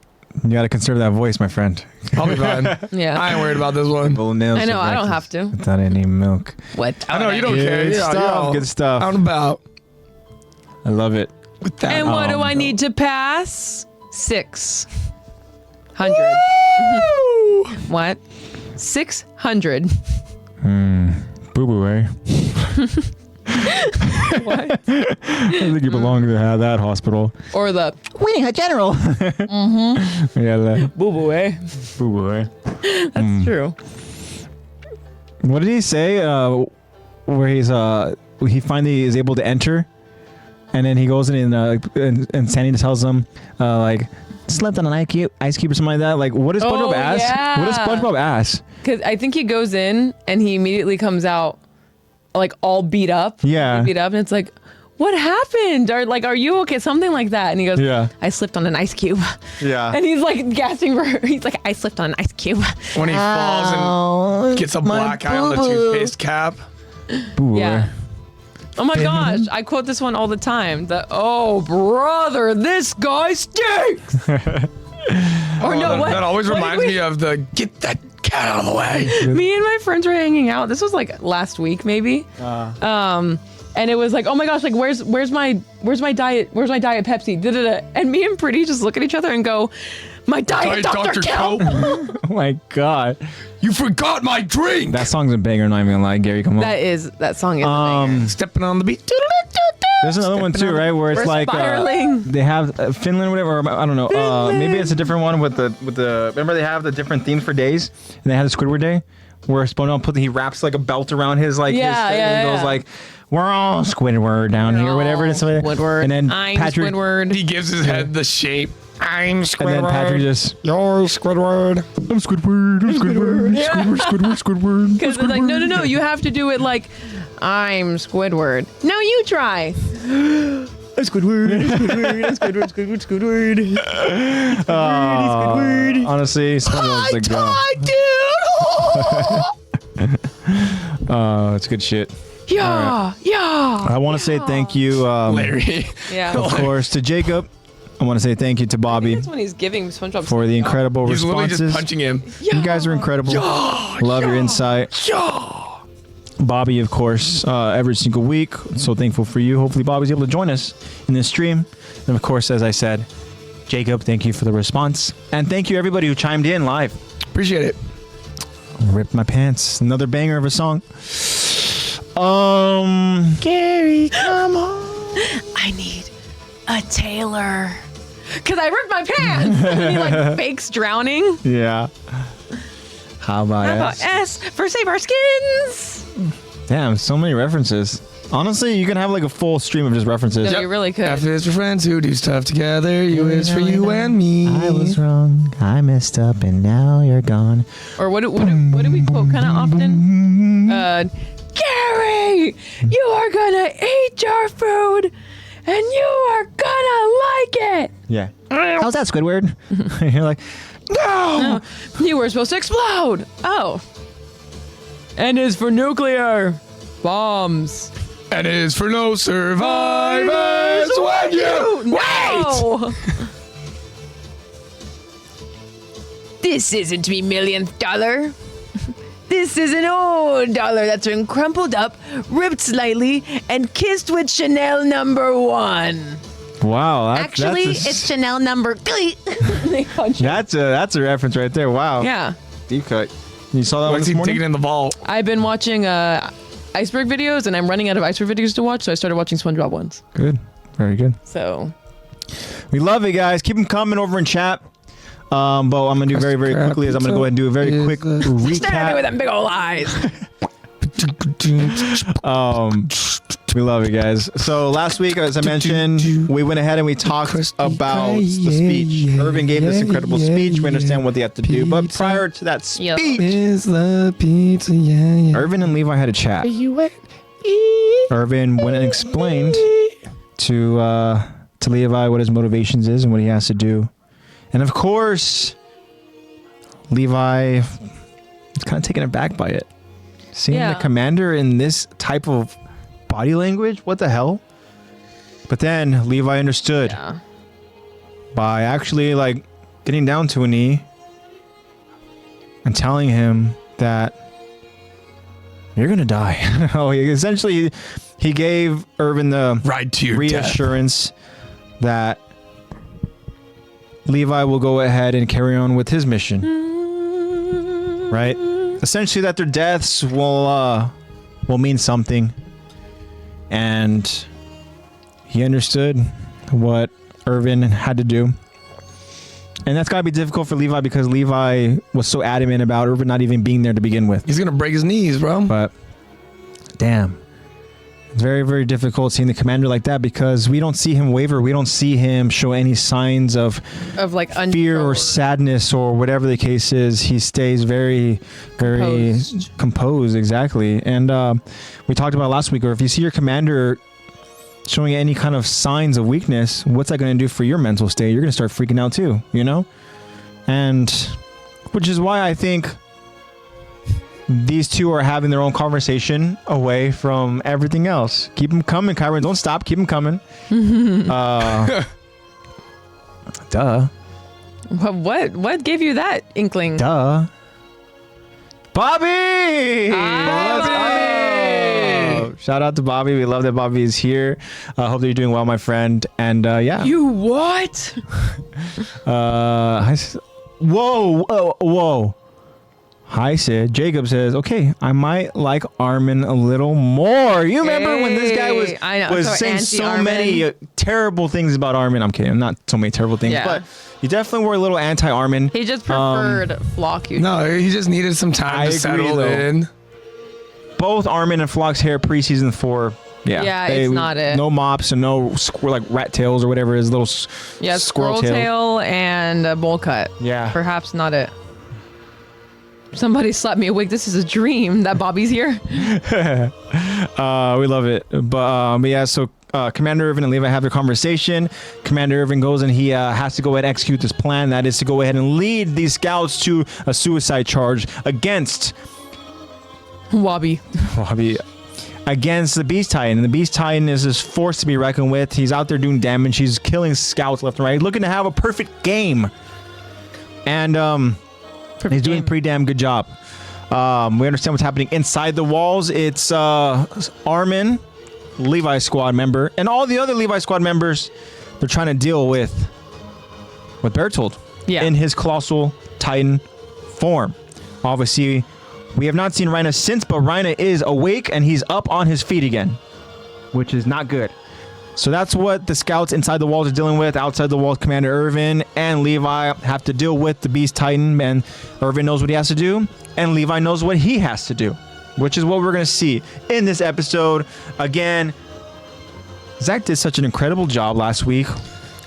You gotta conserve that voice, my friend. I'll be fine. Yeah. I ain't worried about this one. Full of nails I know, for I don't breakfast have to. Without any milk. What? I know you don't care. Good Yeah, stuff. yeah. Good stuff. Out and about I love it. with that. And what do I no. need to pass? 600. What? 600. Boo boo, eh? What? I think you belong to that hospital. Or the Winning a general. Mm-hmm. Yeah, that boo boo, eh? boo boo, eh? That's true. What did he say? Where he finally is able to enter, and then he goes in and Sandy tells him like slept on an ice cube or something like that. Like, what does SpongeBob Oh, ask? yeah. What does SpongeBob ask? Because I think he goes in and he immediately comes out like all beat up. Yeah. Beat up. And it's like, what happened? Or like, are you okay? Something like that. And he goes, Yeah. I slipped on an ice cube. Yeah. And he's like gasping for her. He's like, I slipped on an ice cube. When he falls and gets a black eye on the toothpaste cap. Boo boo, Yeah. eh? Oh my gosh. I quote this one all the time. Oh, brother, this guy stinks. Or no, what? That always what did reminds we- me of the get that cat out of the way. Me and my friends were hanging out. This was like last week, maybe. And it was like, oh my gosh, like where's my diet Pepsi? Da-da-da. And me and Pretty just look at each other and go, my diet Dr. Coke. Oh my god. You forgot my drink. That song's a banger, not even gonna lie, Gary. Come on. That song is a banger. Stepping on the beat. There's another one too, right? Where it's We're like spiraling. they have Finland, whatever. Or, I don't know. Maybe it's a different one with the. Remember they have the different themes for days, and they had the Squidward Day, where SpongeBob he wraps like a belt around his like Yeah, his thing yeah, and goes yeah. like, we're all Squidward down here, whatever. Squidward. And then I'm Patrick, Squidward. He gives his head the shape. I'm Squidward. and then Patrick just, You're Squidward. I'm Squidward, I'm Squidward, Yeah. Squidward. Because it's like, no, you have to do it like, I'm Squidward. No, you try. Squidward. Honestly, SpongeBob's the go. Oh, it's good shit. Yeah, yeah. I want to say thank you, Larry. Yeah. of course, to Jacob. I want to say thank you to Bobby That's when he's giving SpongeBob for the incredible He's literally responses. just punching him. You guys are incredible. Love your insight. Bobby, of course, every single week. So thankful for you. Hopefully, Bobby's able to join us in this stream. And of course, as I said, Jacob, thank you for the response. And thank you, everybody who chimed in live. Appreciate it. Ripped my pants. Another banger of a song. Gary, come on. I need a tailor. Because I ripped my pants. And he like fakes drowning. Yeah. How about How about S? S for Save Our Skins? Damn, so many references. Honestly, you can have like a full stream of just references. No, you really could. F is for friends who do stuff together. U is for you and me. I was wrong. I messed up, and now you're gone. Or what do we quote kind of often? Gary, you are gonna eat your food, and you are gonna like it. Yeah. How's that, Squidward? You're like, no. You were supposed to explode. Oh. N is for nuclear bombs. And it is for no survivors when you No. This isn't me millionth dollar. This is an old dollar that's been crumpled up, ripped slightly, and kissed with Chanel #1. Wow. Actually, it's Chanel number 3. They punch him. that's a reference right there. Wow. Yeah. Deep cut. You saw that one What's this he morning? digging in the vault? I've been watching iceberg videos, and I'm running out of iceberg videos to watch, so I started watching SpongeBob ones. Good. Very good. So We love it, guys. Keep them coming over in chat. But I'm going to do very, very quickly is I'm going to go ahead and do a very quick stare at me with recap. them big old eyes. We love it, guys. So last week, as I mentioned, we went ahead and we talked about the speech. Irvin gave this incredible speech. We understand what they have to do. But prior to that Yep. speech, Is the pizza, yeah. Irvin and Levi had a chat. Irvin went and explained to Levi what his motivations is and what he has to do. And of course, Levi is kind of taken aback by it. Seeing Yeah. the commander in this type of body language, what the hell? But then Levi understood Yeah. by actually like getting down to a knee and telling him that you're gonna die. Oh, essentially, he gave Irvin the Ride to your death. reassurance that Levi will go ahead and carry on with his mission, right? Essentially, that their deaths will mean something, and he understood what Irvin had to do. And that's got to be difficult for Levi because Levi was so adamant about Irvin not even being there to begin with. He's gonna break his knees, bro. But damn, it's very, very difficult seeing the commander like that because we don't see him waver. We don't see him show any signs of Like fear or uncontrolled. sadness or whatever the case is. He stays very, very composed. Exactly. And we talked about last week, or if you see your commander showing any kind of signs of weakness, what's that going to do for your mental state? You're going to start freaking out too, you know? And which is why I think these two are having their own conversation away from everything else. Keep them coming, Kyron. Don't stop. Keep them coming. Duh. What gave you that inkling? Duh. Bobby! Hi, Bobby! Shout out to Bobby. We love that Bobby is here. Hope that you're doing well, my friend. And yeah. You what? Whoa. Hi, Sid. Jacob says, okay, I might like Armin a little more. You remember when this guy was saying so many terrible things about Armin? I'm kidding. Not so many terrible things, Yeah. but he definitely were a little anti-Armin. He just preferred Flock. No, he just needed some time I to agree, settle though. in. Both Armin and Flock's hair pre-season 4 Yeah, it's not it. No mops and no like rat tails or whatever it is, little squirrel tail and a bowl cut. Yeah. Perhaps not it. Somebody slapped me awake. This is a dream that Bobby's here. We love it. But yeah, so Commander Irvin and Levi have their conversation. Commander Irvin goes and he has to go ahead and execute this plan. That is to go ahead and lead these scouts to a suicide charge against Wabi. Against the Beast Titan. And the Beast Titan is this force to be reckoned with. He's out there doing damage. He's killing scouts left and right. Looking to have a perfect game. And he's doing a pretty damn good job. We understand what's happening inside the walls. It's Armin, Levi squad member, and all the other Levi squad members. They're trying to deal with Bertold in his colossal Titan form. Obviously, we have not seen Reina since, but Reina is awake and he's up on his feet again, which is not good. So that's what the scouts inside the walls are dealing with. Outside the walls, Commander Irvin and Levi have to deal with the Beast Titan. And Irvin knows what he has to do, and Levi knows what he has to do, which is what we're going to see in this episode. Again, Zach did such an incredible job last week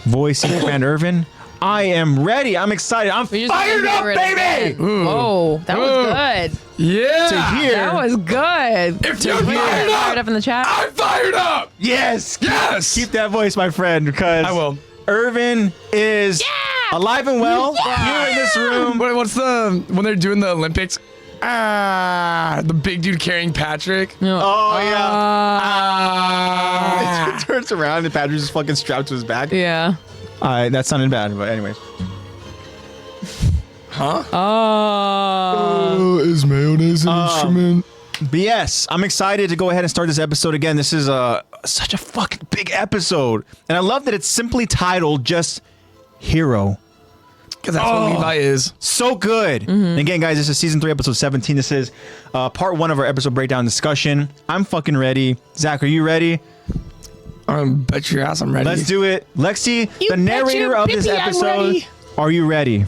voicing Commander Irvin. I am ready. I'm excited. I'm fired up, baby! Oh, that was good. Yeah. To hear. That was good. If you're fired up in the chat. I'm fired up. Yes. Yes. Keep that voice, my friend, because I will. Irvin is alive and well here in this room. What's when they're doing the Olympics? The big dude carrying Patrick. Oh, yeah. He turns around and Patrick's just fucking strapped to his back. Yeah. That sounded bad, but anyways. Huh? Oh. Is mayonnaise an instrument? But yes, I'm excited to go ahead and start this episode again. This is such a fucking big episode. And I love that it's simply titled just Hero. Because that's what Levi is. So good. And again, guys, this is season 3, episode 17. This is part 1 of our episode breakdown discussion. I'm fucking ready. Zach, are you ready? Bet your ass I'm ready. Let's do it. Lexi, the narrator of this episode, are you ready?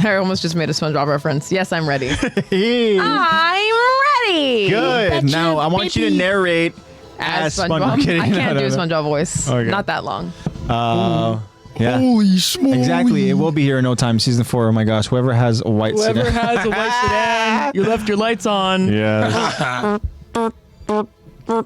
I almost just made a SpongeBob reference. Yes, I'm ready. Hey. I'm ready. Good. Now, I want you to narrate as SpongeBob. I'm kidding. I can't do a SpongeBob voice. Okay. Not that long. Yeah. Holy smokes. Exactly. It will be here in no time. Season 4. Oh my gosh. Whoever has a white sedan. Whoever has a white sedan, you left your lights on. Yeah. I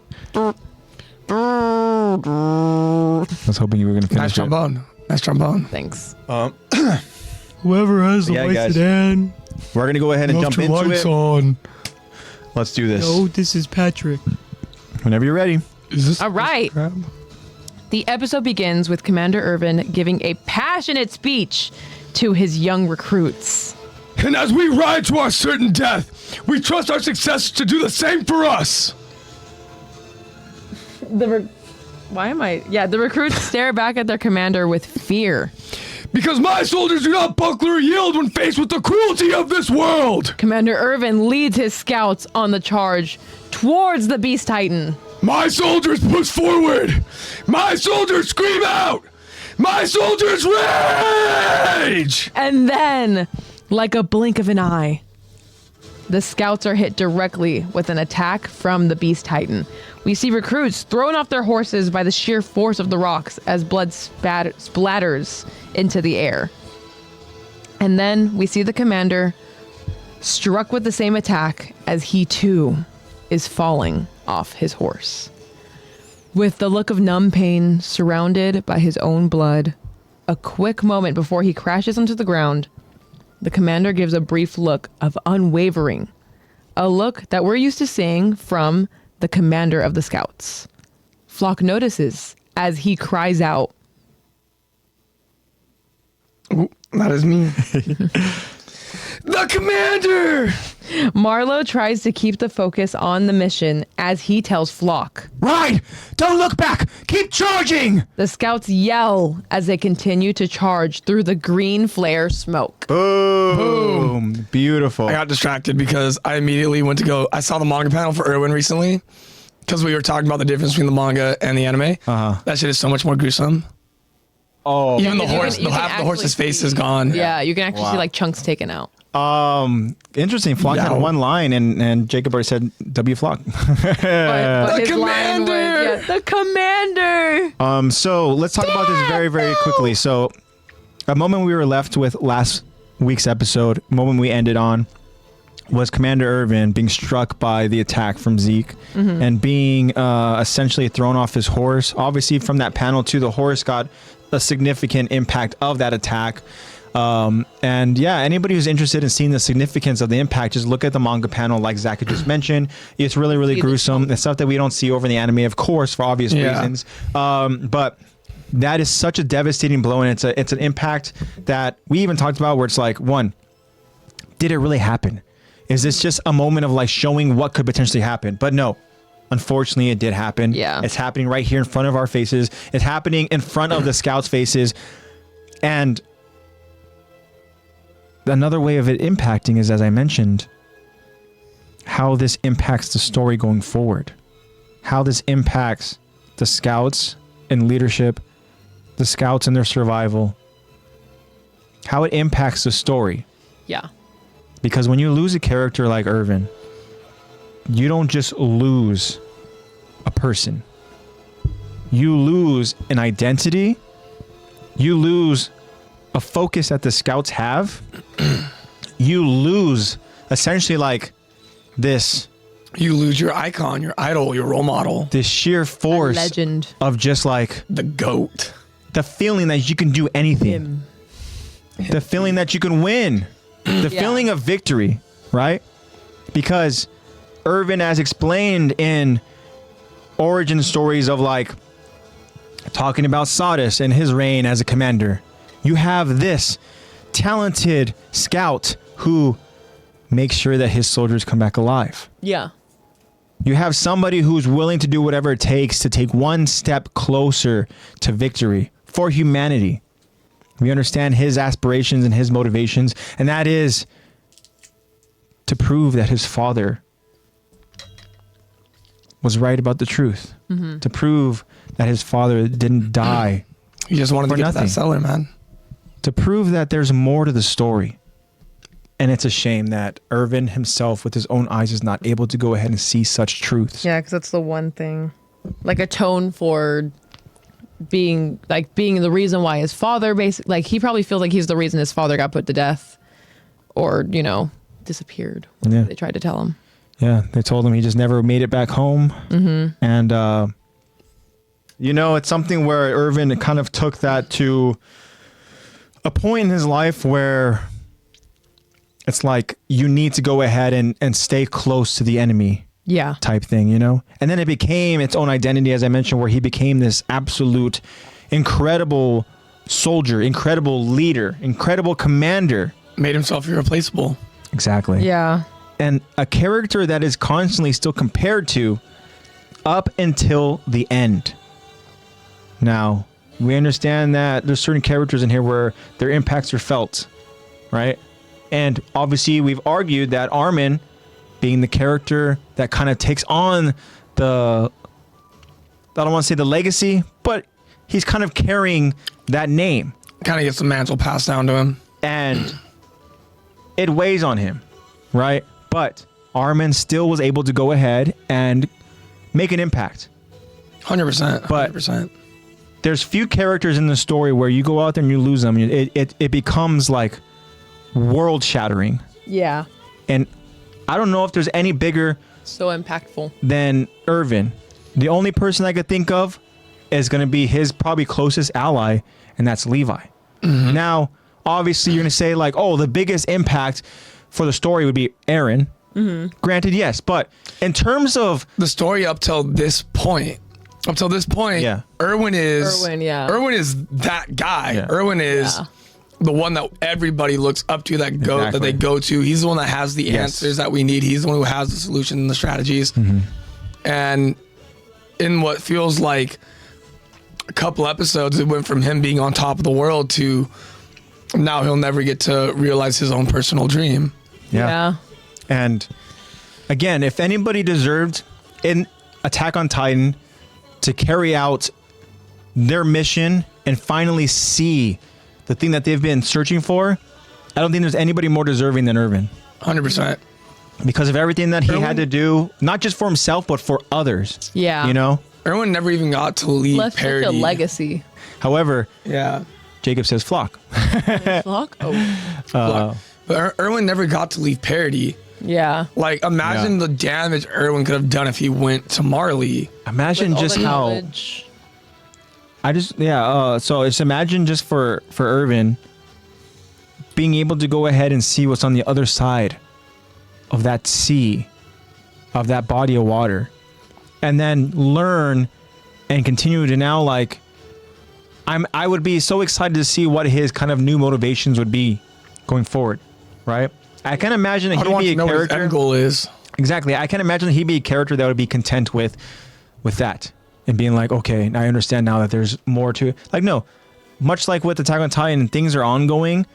was hoping you were going to finish Nice trombone. Nice trombone. Thanks. Whoever has the white sedan. We're going to go ahead and jump into it. On. Let's do this. No, this is Patrick. Whenever you're ready. Is this All right. The episode begins with Commander Irvin giving a passionate speech to his young recruits. And as we ride to our certain death, we trust our successors to do the same for us. The recruits stare back at their commander with fear. Because my soldiers do not buckle or yield when faced with the cruelty of this world. Commander Irvin leads his scouts on the charge towards the Beast Titan. My soldiers push forward. My soldiers scream out. My soldiers rage. And then, like a blink of an eye, the scouts are hit directly with an attack from the Beast Titan. We see recruits thrown off their horses by the sheer force of the rocks as blood splatters into the air. And then we see the commander struck with the same attack as he too is falling off his horse. With the look of numb pain surrounded by his own blood, a quick moment before he crashes onto the ground, the commander gives a brief look of unwavering, a look that we're used to seeing from the commander of the scouts. Flock notices as he cries out. Ooh, that is me. The commander! Marlowe tries to keep the focus on the mission as he tells Flock. Ride! Don't look back! Keep charging! The scouts yell as they continue to charge through the green flare smoke. Boom. Beautiful. I got distracted because I immediately went to go. I saw the manga panel for Irwin recently because we were talking about the difference between the manga and the anime. That shit is so much more gruesome. Oh, Even the You can- horse, you can half the horse's actually face see- is gone. Yeah, you can actually Wow. see like chunks taken out. Interesting. Flock had Yeah. one line, and Jacob already said W Flock. But his line was, commander! the commander. So let's talk about this very, very quickly. So, a moment we were left with last week's episode, moment we ended on, was Commander Irvin being struck by the attack from Zeke and being essentially thrown off his horse. Obviously, from that panel too, the horse got a significant impact of that attack. And yeah, anybody who's interested in seeing the significance of the impact, just look at the manga panel like Zach had just mentioned. It's really, really gruesome. It's stuff that we don't see over in the anime, of course, for obvious reasons. But that is such a devastating blow, and it's an impact that we even talked about where it's like, one, did it really happen? Is this just a moment of like showing what could potentially happen? But no, unfortunately it did happen. Yeah. It's happening right here in front of our faces. It's happening in front of the scouts' faces. And another way of it impacting is, as I mentioned, how this impacts the story going forward. How this impacts the scouts and leadership, the scouts and their survival. How it impacts the story. Yeah. Because when you lose a character like Irvin, you don't just lose a person. You lose an identity. You lose a focus that the scouts have. You lose essentially like this. You lose your icon, your idol, your role model. This sheer force Legend. of just like The GOAT. the feeling that you can do anything. The feeling that you can win. The feeling of victory, right? Because Irvin, as explained in origin stories of like talking about Sodus and his reign as a commander, you have this talented scout who makes sure that his soldiers come back alive. Yeah. You have somebody who's willing to do whatever it takes to take one step closer to victory for humanity. We understand his aspirations and his motivations, and that is to prove that his father was right about the truth. To prove that his father didn't die. You just wanted to get to that seller, man. To prove that there's more to the story. And it's a shame that Irvin himself, with his own eyes, is not able to go ahead and see such truths. Yeah, because that's the one thing. Like atone for being the reason why his father basically, like he probably feels like he's the reason his father got put to death or, you know, disappeared. Yeah. They tried to tell him. Yeah, they told him he just never made it back home. And, you know, it's something where Irvin kind of took that to a point in his life where it's like you need to go ahead and stay close to the enemy. Yeah. Type thing, you know? And then it became its own identity, as I mentioned, where he became this absolute incredible soldier, incredible leader, incredible commander. Made himself irreplaceable. Exactly. Yeah. And a character that is constantly still compared to up until the end. Now, we understand that there's certain characters in here where their impacts are felt, right? And obviously we've argued that Armin, being the character that kind of takes on I don't want to say the legacy, but he's kind of carrying that name. Kind of gets the mantle passed down to him. And it weighs on him, right? But Armin still was able to go ahead and make an impact. 100%. But 100%. There's few characters in the story where you go out there and you lose them. It becomes like world shattering. Yeah. And I don't know if there's any bigger So impactful. than Irvin. The only person I could think of is going to be his probably closest ally, and that's Levi. Now, obviously, you're going to say like, oh, the biggest impact for the story would be Aaron. Granted, yes, but in terms of The story up till this point, Yeah. Erwin is that guy. Yeah. Erwin is the one that everybody looks up to, that Exactly. they go to. He's the one that has the Yes. answers that we need. He's the one who has the solution and the strategies. And in what feels like a couple episodes, it went from him being on top of the world to now he'll never get to realize his own personal dream. Yeah. And again, if anybody deserved in Attack on Titan to carry out their mission and finally see the thing that they've been searching for, I don't think there's anybody more deserving than Irvin. 100%. Because of everything that he had to do, not just for himself, but for others. Yeah. You know? Erwin never even got to lead Left such parody. a legacy. However, Yeah. Jacob says flock. Flock? Oh. But Erwin never got to leave parody. Yeah. Like, imagine the damage Erwin could have done if he went to Marley. Imagine With all just the how... knowledge. So it's imagine just for Irvin being able to go ahead and see what's on the other side of that sea, of that body of water, and then learn and continue to now like I would be so excited to see what his kind of new motivations would be going forward, right? I can imagine that he'd be a What his character. end goal is. Exactly. I can imagine that he'd be a character that would be content with that and being like, okay, I understand now that there's more to it. Like, no, much like with Attack on Titan, things are ongoing.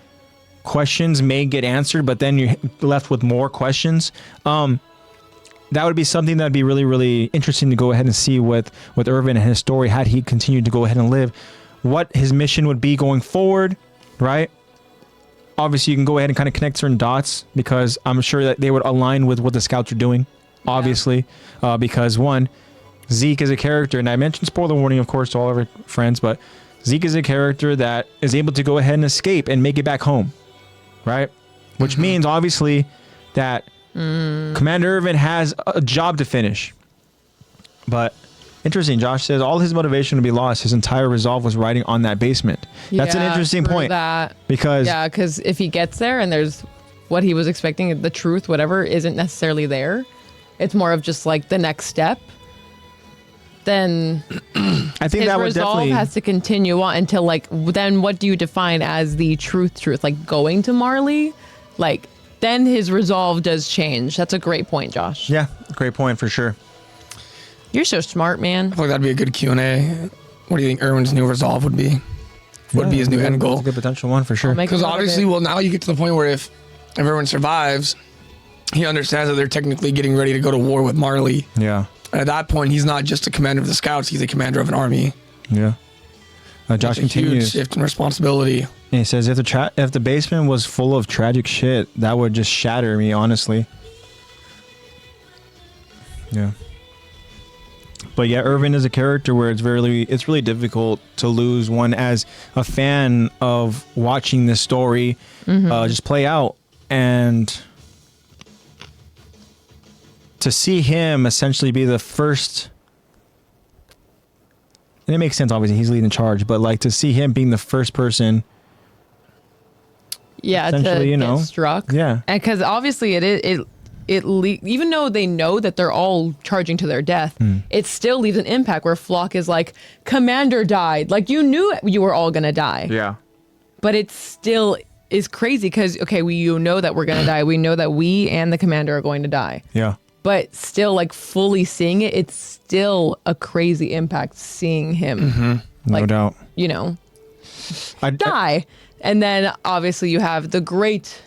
Questions may get answered, but then you're left with more questions. That would be something that would be really, really interesting to go ahead and see with Irvin and his story, had he continued to go ahead and live, what his mission would be going forward, right? Obviously, you can go ahead and kind of connect certain dots because I'm sure that they would align with what the scouts are doing, obviously, because one, Zeke is a character, and I mentioned spoiler warning, of course, to all of our friends, but Zeke is a character that is able to go ahead and escape and make it back home, right? Which means, obviously, that Commander Irvin has a job to finish. But interesting, Josh says all his motivation would be lost. His entire resolve was riding on that basement. That's an interesting point. Because if he gets there and there's what he was expecting, the truth, whatever, isn't necessarily there, it's more of just like the next step. Then I think his that would resolve definitely has to continue on until like, then what do you define as the truth? Like going to Marley? Like, then his resolve does change. That's a great point, Josh. Yeah, great point for sure. You're so smart, man. I feel like that'd be a good Q&A. What do you think Erwin's new resolve would be? What would be his new end goal? That's a good potential one for sure. Because obviously, well, now you get to the point where if Erwin survives, he understands that they're technically getting ready to go to war with Marley. Yeah. And at that point, he's not just a commander of the scouts, he's a commander of an army. Yeah. Josh That's a continues. huge shift in responsibility. And he says, if the basement was full of tragic shit, that would just shatter me, honestly. Yeah. But yeah, Irvin is a character where it's really difficult to lose one as a fan of watching this story just play out, and to see him essentially be the first. And it makes sense, obviously, he's leading charge, but like to see him being the first person. Yeah, to get struck. Yeah, and because obviously even though they know that they're all charging to their death, it still leaves an impact where Flock is like, Commander died. Like, you knew you were all gonna die. Yeah. But it still is crazy because you know that we're gonna die. We know that we and the Commander are going to die. Yeah. But still, like, fully seeing it, it's still a crazy impact seeing him. No doubt. Die. And then obviously you have the great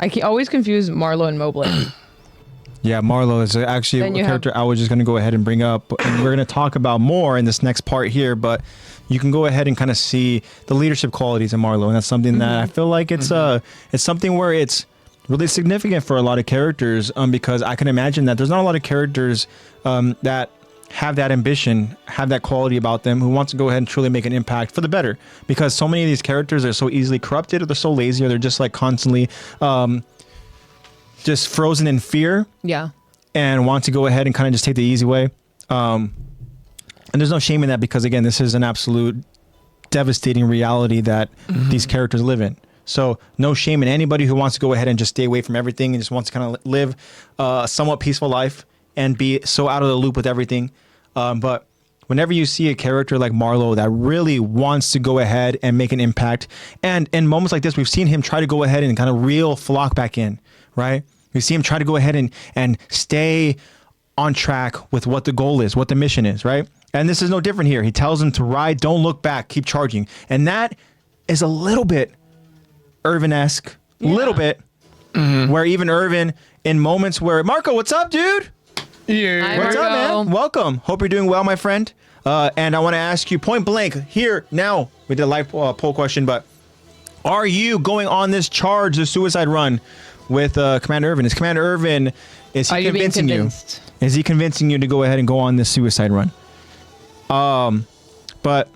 I always confuse Marlo and Mobley. Yeah, Marlo is actually a character I was just going to go ahead and bring up, and we're going to talk about more in this next part here, but you can go ahead and kind of see the leadership qualities of Marlo, and that's something that I feel like it's something where it's really significant for a lot of characters, because I can imagine that there's not a lot of characters that have that ambition, have that quality about them, who want to go ahead and truly make an impact for the better, because so many of these characters are so easily corrupted, or they're so lazy, or they're just like constantly just frozen in fear, and want to go ahead and kind of just take the easy way, and there's no shame in that, because again, this is an absolute devastating reality that these characters live in. So no shame in anybody who wants to go ahead and just stay away from everything and just wants to kind of live a somewhat peaceful life and be so out of the loop with everything. But whenever you see a character like Marlo that really wants to go ahead and make an impact, and in moments like this, we've seen him try to go ahead and kind of reel Flock back in, right? We see him try to go ahead and stay on track with what the goal is, what the mission is, right? And this is no different here. He tells him to ride, don't look back, keep charging. And that is a little bit Irvin-esque, little bit, where even Irvin, in moments where, Marco, what's up, dude? Yeah. Hi, What's up, Margo. man? Welcome. Hope you're doing well, my friend. And I want to ask you point blank here now. We did a live poll question, but are you going on this charge, the suicide run with Commander Irvin? Is Commander Irvin, is he convincing you? Is he convincing you to go ahead and go on this suicide run? But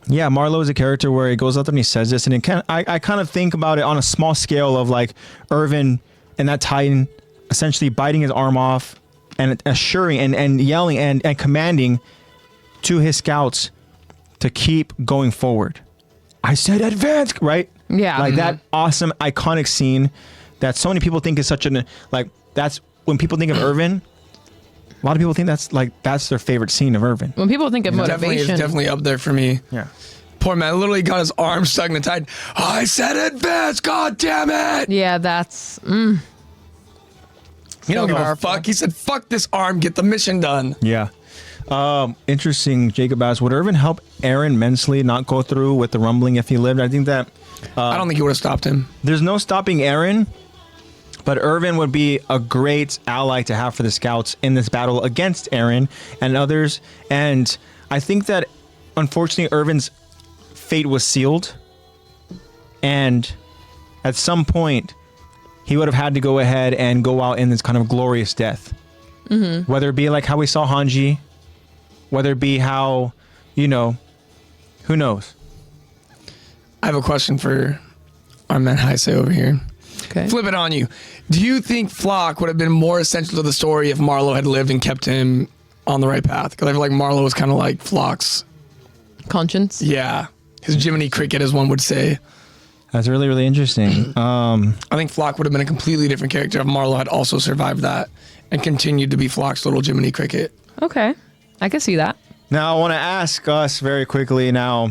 yeah, Marlo is a character where he goes out there and he says this, and I kind of think about it on a small scale of like Irvin and that Titan essentially biting his arm off and assuring and yelling and commanding to his scouts to keep going forward. I said advance, right? Yeah. Like that awesome iconic scene that so many people think is such an, like, that's when people think of Irvin, a lot of people think that's their favorite scene of Irvin. When people think of It's motivation, definitely up there for me. Yeah. Poor man literally got his arm stuck in the Titan. I said advance, god damn it! yeah, that's He don't give a powerful. fuck. He said, fuck this arm, get the mission done. Yeah. Interesting, Jacob asked, would Irvin help Aaron immensely not go through with the rumbling if he lived? I think that I don't think he would have stopped him. there's no stopping Aaron, but Irvin would be a great ally to have for the scouts in this battle against Aaron and others. And I think that unfortunately Irvin's fate was sealed. And at some point he would have had to go ahead and go out in this kind of glorious death. Mm-hmm. Whether it be like how we saw Hanji, whether it be how, who knows? I have a question for our man Heise over here. okay. Flip it on you. Do you think Flock would have been more essential to the story if Marlo had lived and kept him on the right path? Because I feel like Marlo was kind of like Flock's, Conscience. yeah, his Jiminy Cricket, as one would say. That's really, really interesting. I think Flock would have been a completely different character if Marlo had also survived that and continued to be Flock's little Jiminy Cricket. Okay, I can see that. Now, I want to ask us very quickly now,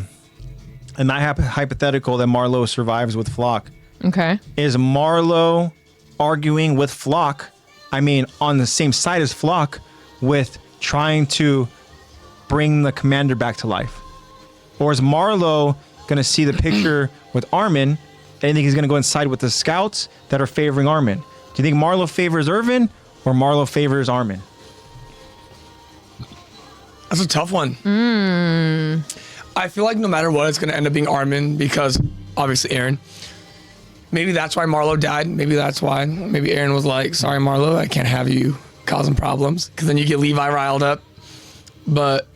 and I hypothetical that Marlo survives with Flock. Okay. Is Marlo arguing with Flock, on the same side as Flock, with trying to bring the commander back to life? Or is Marlo going to see the picture with Armin, and you think he's going to go inside with the scouts that are favoring Armin? Do you think Marlo favors Irvin, or Marlo favors Armin? That's a tough one. I feel like no matter what, it's going to end up being Armin because obviously Aaron. Maybe that's why Marlo died. Maybe that's why. Maybe Aaron was like, sorry, Marlo, I can't have you causing problems, because then you get Levi riled up. But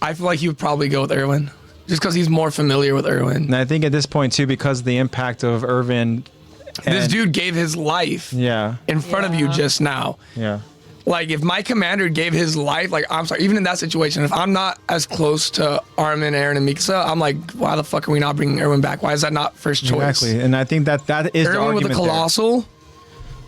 I feel like he would probably go with Erwin just because he's more familiar with Erwin. And I think at this point, too, because of the impact of Irvin. This dude gave his life in front of you just now. Yeah. Like, if my commander gave his life, like, I'm sorry, even in that situation, if I'm not as close to Armin, Aaron, and Mikasa, I'm like, why the fuck are we not bringing Erwin back? Why is that not first choice? Exactly. And I think that is the Erwin argument with the Colossal?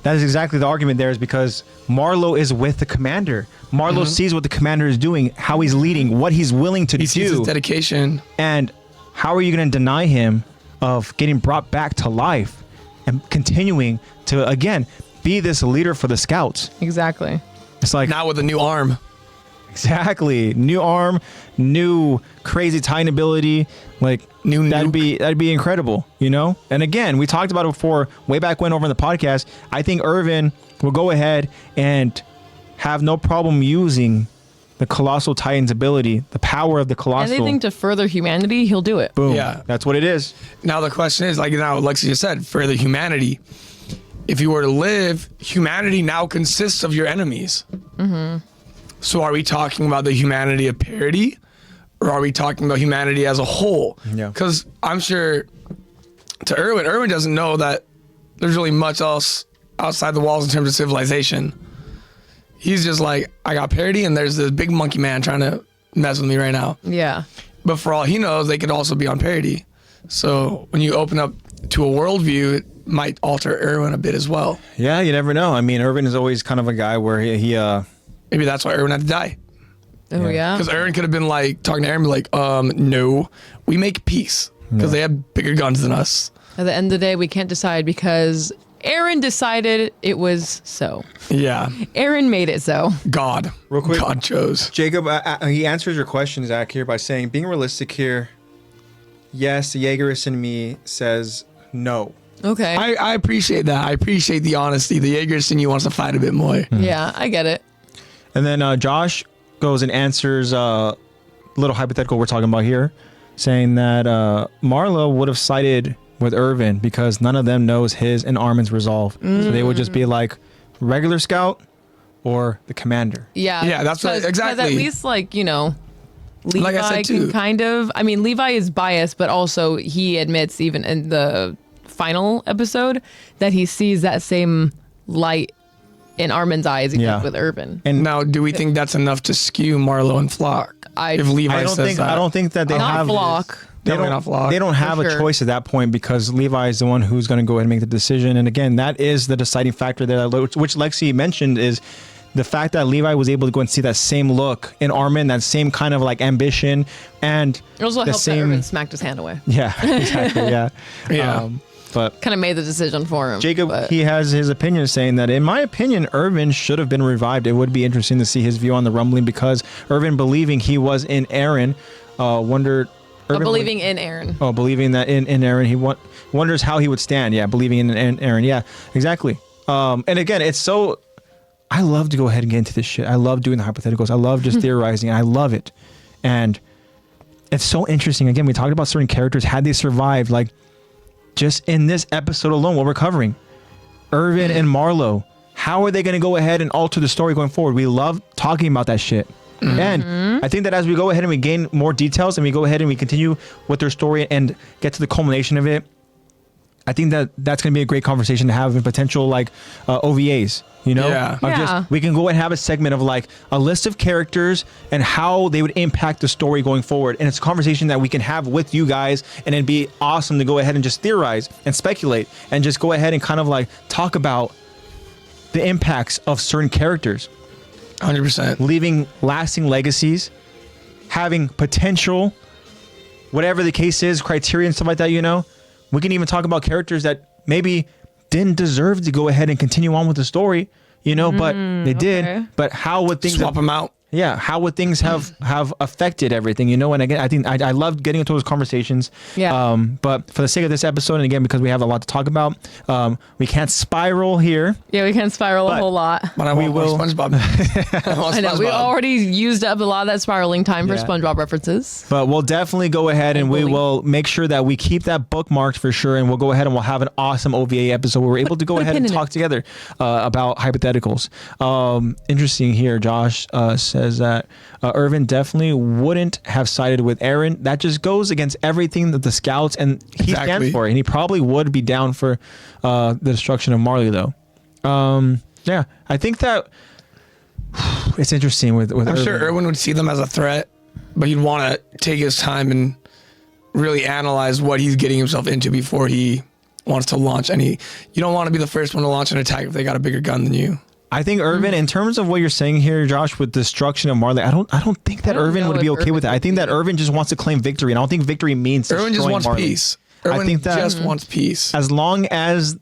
That is exactly the argument there, is because Marlo is with the commander. Marlo sees what the commander is doing, how he's leading, what he's willing to He sees his do. dedication. And how are you going to deny him of getting brought back to life and continuing to, again, be this leader for the scouts? Exactly. It's like, Now with a new arm. exactly, new arm, new crazy Titan ability, like New that'd nuke. be incredible, And again, we talked about it before, way back when over in the podcast. I think Irvin will go ahead and have no problem using the Colossal Titan's ability, the power of the Colossal. Anything to further humanity, he'll do it. Boom. Yeah. That's what it is. Now the question is, like now Lexi just said, for the humanity, if you were to live, humanity now consists of your enemies. So are we talking about the humanity of parity, or are we talking about humanity as a whole? Yeah. Because I'm sure to Erwin doesn't know that there's really much else outside the walls in terms of civilization. He's just like, I got parity, and there's this big monkey man trying to mess with me right now. Yeah. But for all he knows, they could also be on parity. So when you open up to a worldview, it might alter Erwin a bit as well. Yeah, you never know. Irvin is always kind of a guy where he Maybe that's why Erwin had to die. Oh yeah. Because Erwin could have been like talking to Aaron, be like, no, we make peace because they have bigger guns than us. At the end of the day, we can't decide because Aaron decided it was so. Yeah, Aaron made it so. God, Real quick. God chose. Jacob, he answers your question, Zach, here by saying, being realistic here, yes, the Jaegerist in me says no. Okay. I appreciate that. I appreciate the honesty. The Jaegerist in you wants to fight a bit more. yeah, I get it. And then Josh goes and answers a little hypothetical we're talking about here, saying that Marlo would have sided with Irvin because none of them knows his and Armin's resolve. So they would just be like regular scout or the commander. Yeah. Yeah, that's what, exactly. Because at least, like, you know, Levi Like I said, too. can kind of, I mean, Levi is biased, but also he admits even in the final episode that he sees that same light in Armin's eyes he did with Irvin. And now, do we think that's enough to skew Marlo and Flock? If Levi I don't says think that. I don't think that they Not have Flock. They Definitely don't, not Flock. they don't have For a sure. choice at that point because Levi is the one who's going to go ahead and make the decision. And again, that is the deciding factor there, which Lexi mentioned, is the fact that Levi was able to go and see that same look in Armin, that same kind of like ambition, and It also the helped that Irvin smacked his hand away. Yeah, exactly. Yeah, Yeah. but Kind of made the decision for him. Jacob, but- he has his opinion saying that, in my opinion, Irvin should have been revived. It would be interesting to see his view on the rumbling because Irvin believing he was in Aaron, wondered. Irvin believing in Aaron. Believing that in Aaron, he wonders how he would stand. Yeah, believing in Aaron. Yeah, exactly. And again, it's so. I love to go ahead and get into this shit. I love doing the hypotheticals. I love just theorizing. I love it, and it's so interesting. Again, we talked about certain characters. Had they survived, like just in this episode alone, what we're covering, Irvin and Marlo. How are they going to go ahead and alter the story going forward? We love talking about that shit. And I think that as we go ahead and we gain more details and we go ahead and we continue with their story and get to the culmination of it, I think that that's going to be a great conversation to have in potential like OVAs, you know? Yeah. Of just, we can go and have a segment of like a list of characters and how they would impact the story going forward. And it's a conversation that we can have with you guys, and it'd be awesome to go ahead and just theorize and speculate and just go ahead and kind of like talk about the impacts of certain characters. 100%. Leaving lasting legacies, having potential, whatever the case is, criteria and stuff like that, you know? We can even talk about characters that maybe didn't deserve to go ahead and continue on with the story, you know, but they did. But how would things Swap them out. Yeah, how would things have affected everything, you know? And again, I think I love getting into those conversations. Yeah. But for the sake of this episode, and again, because we have a lot to talk about, we can't spiral here. Yeah, we can spiral a whole lot. But I want more SpongeBob. I know. We already used up a lot of that spiraling time for Yeah. SpongeBob references. But we'll definitely go ahead and we will make sure that we keep that bookmarked for sure. And we'll go ahead and we'll have an awesome OVA episode where we're able to go ahead and talk together about hypotheticals. Interesting here, Josh says that Irvin definitely wouldn't have sided with Aaron. That just goes against everything that the scouts and he stands for. And he probably would be down for the destruction of Marley, though. Yeah, I think that it's interesting with I'm Irvin. sure Irwin would see them as a threat, but he'd want to take his time and really analyze what he's getting himself into before he wants to launch any. You don't want to be the first one to launch an attack if they got a bigger gun than you. I think Irvin, in terms of what you're saying here, Josh, with destruction of Marley, I don't think that Irvin would be okay with that. I think that Irvin just wants to claim victory, and I don't think victory means Irvin just wants Marley. peace. Irwin think that just wants peace. As long as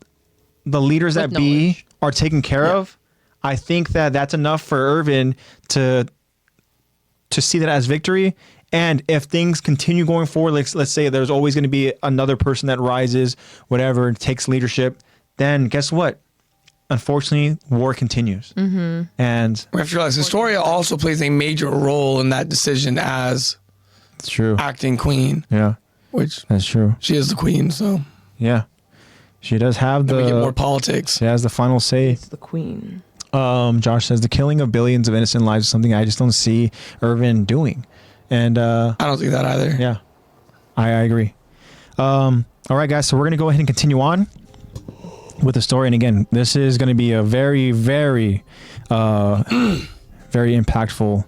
the leaders that be are taken care of, I think that that's enough for Irvin to see that as victory. And if things continue going forward, like let's say there's always going to be another person that rises, whatever, takes leadership, then guess what? Unfortunately, war continues. And We have to realize Historia also plays a major role in that decision as it's true. acting queen, Yeah, which that's true. she is the queen, so Yeah, she does have we get more the. politics. She has the final say. The queen. Josh says the killing of billions of innocent lives is something I just don't see Irvin doing, and I don't see that either. yeah, I agree. All right, guys, so we're gonna go ahead and continue on with the story, and again, this is going to be a very, very, very impactful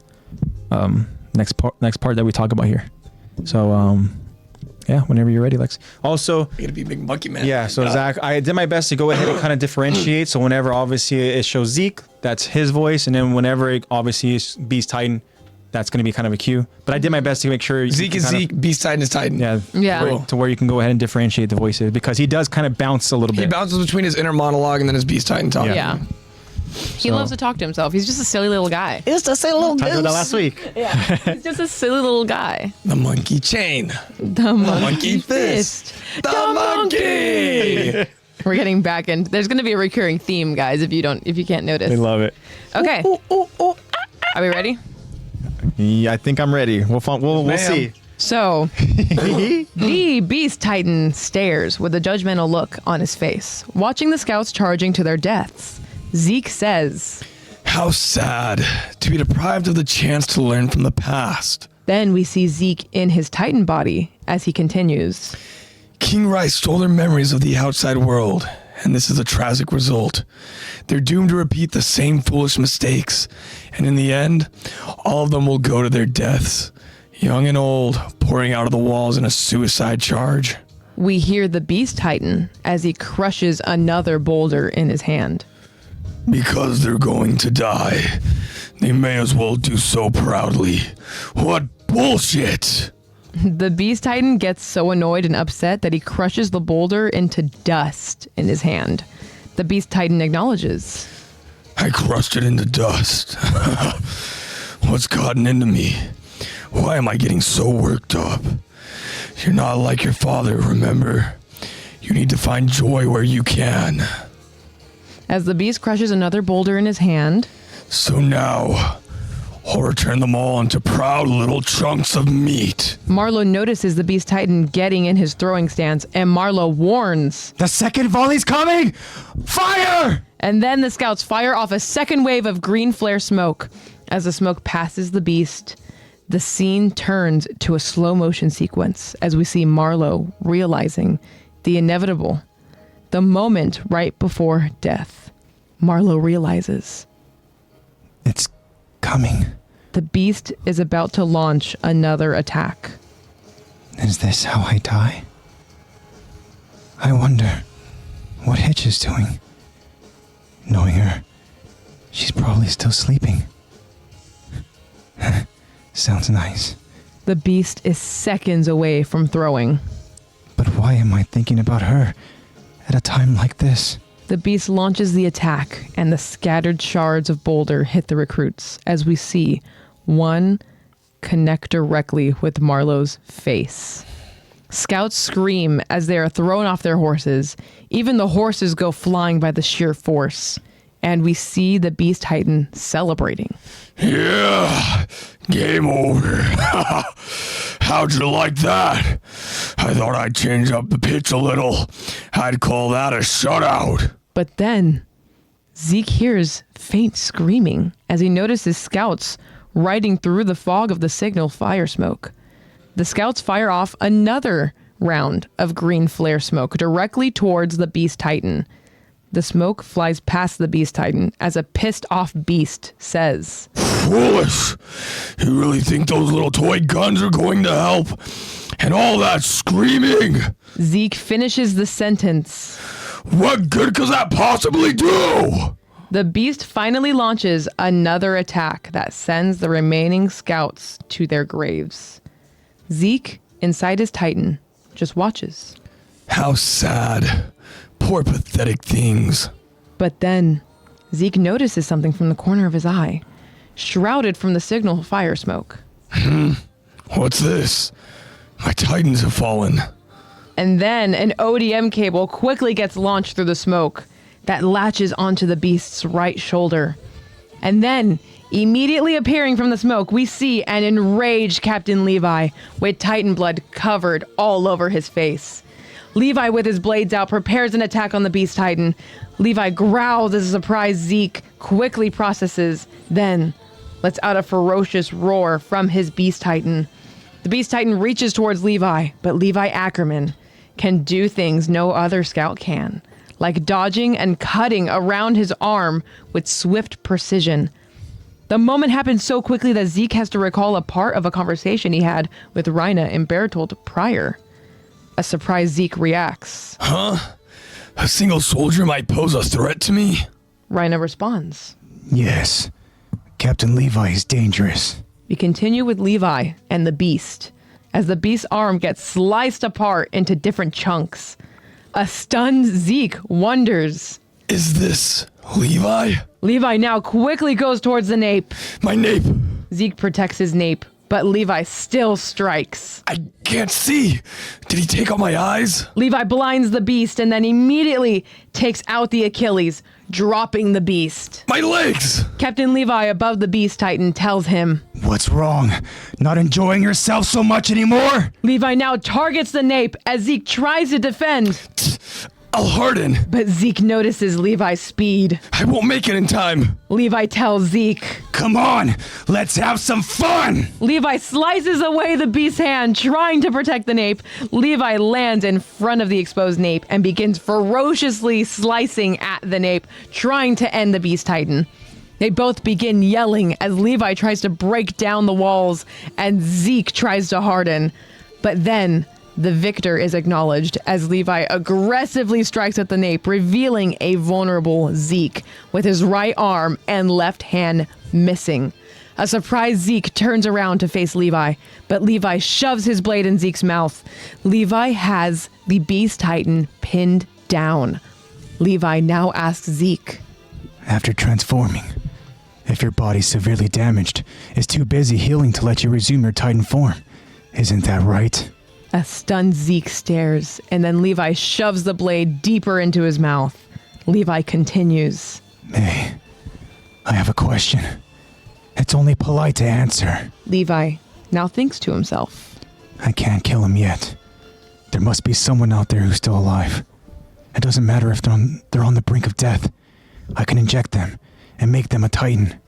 next part that we talk about here. So, yeah, whenever you're ready, Lex. Also, You're gonna be big monkey man. yeah, so Zach, I did my best to go ahead and kind of differentiate. So whenever obviously it shows Zeke, that's his voice, and then whenever it obviously is Beast Titan, that's going to be kind of a cue. But I did my best to make sure Zeke is Zeke, Beast Titan is Titan. Yeah. Cool. To where you can go ahead and differentiate the voices, because he does kind of bounce a little He bit. bounces between his inner monologue and then his Beast Titan talk. Yeah. He So- loves to talk to himself. He's just a silly little guy. It's the same little Talked about that last week. He's just a silly little guy. The monkey chain. The monkey fist. The monkey. We're getting back in. There's going to be a recurring theme, guys. If you can't notice. I love it. Okay. Are we ready? Yeah, I think I'm ready. We'll Ma'am. see. So, the Beast Titan stares with a judgmental look on his face, watching the scouts charging to their deaths. Zeke says, How sad to be deprived of the chance to learn from the past. Then we see Zeke in his Titan body as he continues. King Rice stole their memories of the outside world, and this is a tragic result. They're doomed to repeat the same foolish mistakes, and in the end, all of them will go to their deaths, young and old, pouring out of the walls in a suicide charge. We hear the Beast Titan as he crushes another boulder in his hand. Because they're going to die, they may as well do so proudly. What bullshit! The Beast Titan gets so annoyed and upset that he crushes the boulder into dust in his hand. The Beast Titan acknowledges. I crushed it into dust. What's gotten into me? Why am I getting so worked up? You're not like your father, remember? You need to find joy where you can. As the beast crushes another boulder in his hand. So now, I'll return them all into proud little chunks of meat. Marlowe notices the Beast Titan getting in his throwing stance, and Marlowe warns. The second volley's coming! Fire! And then the scouts fire off a second wave of green flare smoke. As the smoke passes the beast, the scene turns to a slow motion sequence as we see Marlowe realizing the inevitable. The moment right before death, Marlowe realizes. It's coming. The beast is about to launch another attack. Is this how I die? I wonder what Hitch is doing. Knowing her, she's probably still sleeping. Sounds nice. The beast is seconds away from throwing. But why am I thinking about her at a time like this? The beast launches the attack, and the scattered shards of boulder hit the recruits as we see one connect directly with Marlowe's face. Scouts scream as they are thrown off their horses. Even the horses go flying by the sheer force. And we see the Beast Titan celebrating. Yeah, game over. How'd you like that? I thought I'd change up the pitch a little. I'd call that a shutout. But then, Zeke hears faint screaming as he notices scouts riding through the fog of the signal fire smoke. The scouts fire off another round of green flare smoke directly towards the Beast Titan. The smoke flies past the Beast Titan as a pissed off beast says, Foolish! You really think those little toy guns are going to help? And all that screaming? Zeke finishes the sentence. What good could that possibly do? The beast finally launches another attack that sends the remaining scouts to their graves. Zeke, inside his Titan, just watches. How sad. Poor pathetic things. But then, Zeke notices something from the corner of his eye, shrouded from the signal fire smoke. What's this? My Titans have fallen. And then an ODM cable quickly gets launched through the smoke that latches onto the beast's right shoulder. And then, immediately appearing from the smoke, we see an enraged Captain Levi with Titan blood covered all over his face. Levi, with his blades out, prepares an attack on the Beast Titan. Levi growls as a surprised Zeke quickly processes, then lets out a ferocious roar from his Beast Titan. The Beast Titan reaches towards Levi, but Levi Ackerman can do things no other scout can, like dodging and cutting around his arm with swift precision. The moment happens so quickly that Zeke has to recall a part of a conversation he had with Rhina and Bertolt prior. A surprised Zeke reacts. Huh? A single soldier might pose a threat to me? Rhina responds. Yes. Captain Levi is dangerous. We continue with Levi and the beast, as the beast's arm gets sliced apart into different chunks. A stunned Zeke wonders. Is this Levi? Levi now quickly goes towards the nape. My nape! Zeke protects his nape but Levi still strikes. I can't see. Did he take out my eyes? Levi blinds the beast and then immediately takes out the Achilles, dropping the beast. My legs! Captain Levi above the beast titan tells him, What's wrong? Not enjoying yourself so much anymore? Levi now targets the nape as Zeke tries to defend, I'll harden. but Zeke notices Levi's speed. I won't make it in time. Levi tells Zeke. Come on, let's have some fun! Levi slices away the beast's hand, trying to protect the nape. Levi lands in front of the exposed nape and begins ferociously slicing at the nape, trying to end the beast titan. They both begin yelling as Levi tries to break down the walls and Zeke tries to harden. But then the victor is acknowledged as Levi aggressively strikes at the nape, revealing a vulnerable Zeke with his right arm and left hand missing. A surprised Zeke turns around to face Levi, but Levi shoves his blade in Zeke's mouth. Levi has the Beast Titan pinned down. Levi now asks Zeke, After transforming, if your body's severely damaged, it's too busy healing to let you resume your Titan form. Isn't that right? A stunned Zeke stares, and then Levi shoves the blade deeper into his mouth. Levi continues. Hey, I have a question. It's only polite to answer. Levi now thinks to himself. I can't kill him yet. There must be someone out there who's still alive. It doesn't matter if they're on the brink of death. I can inject them and make them a Titan.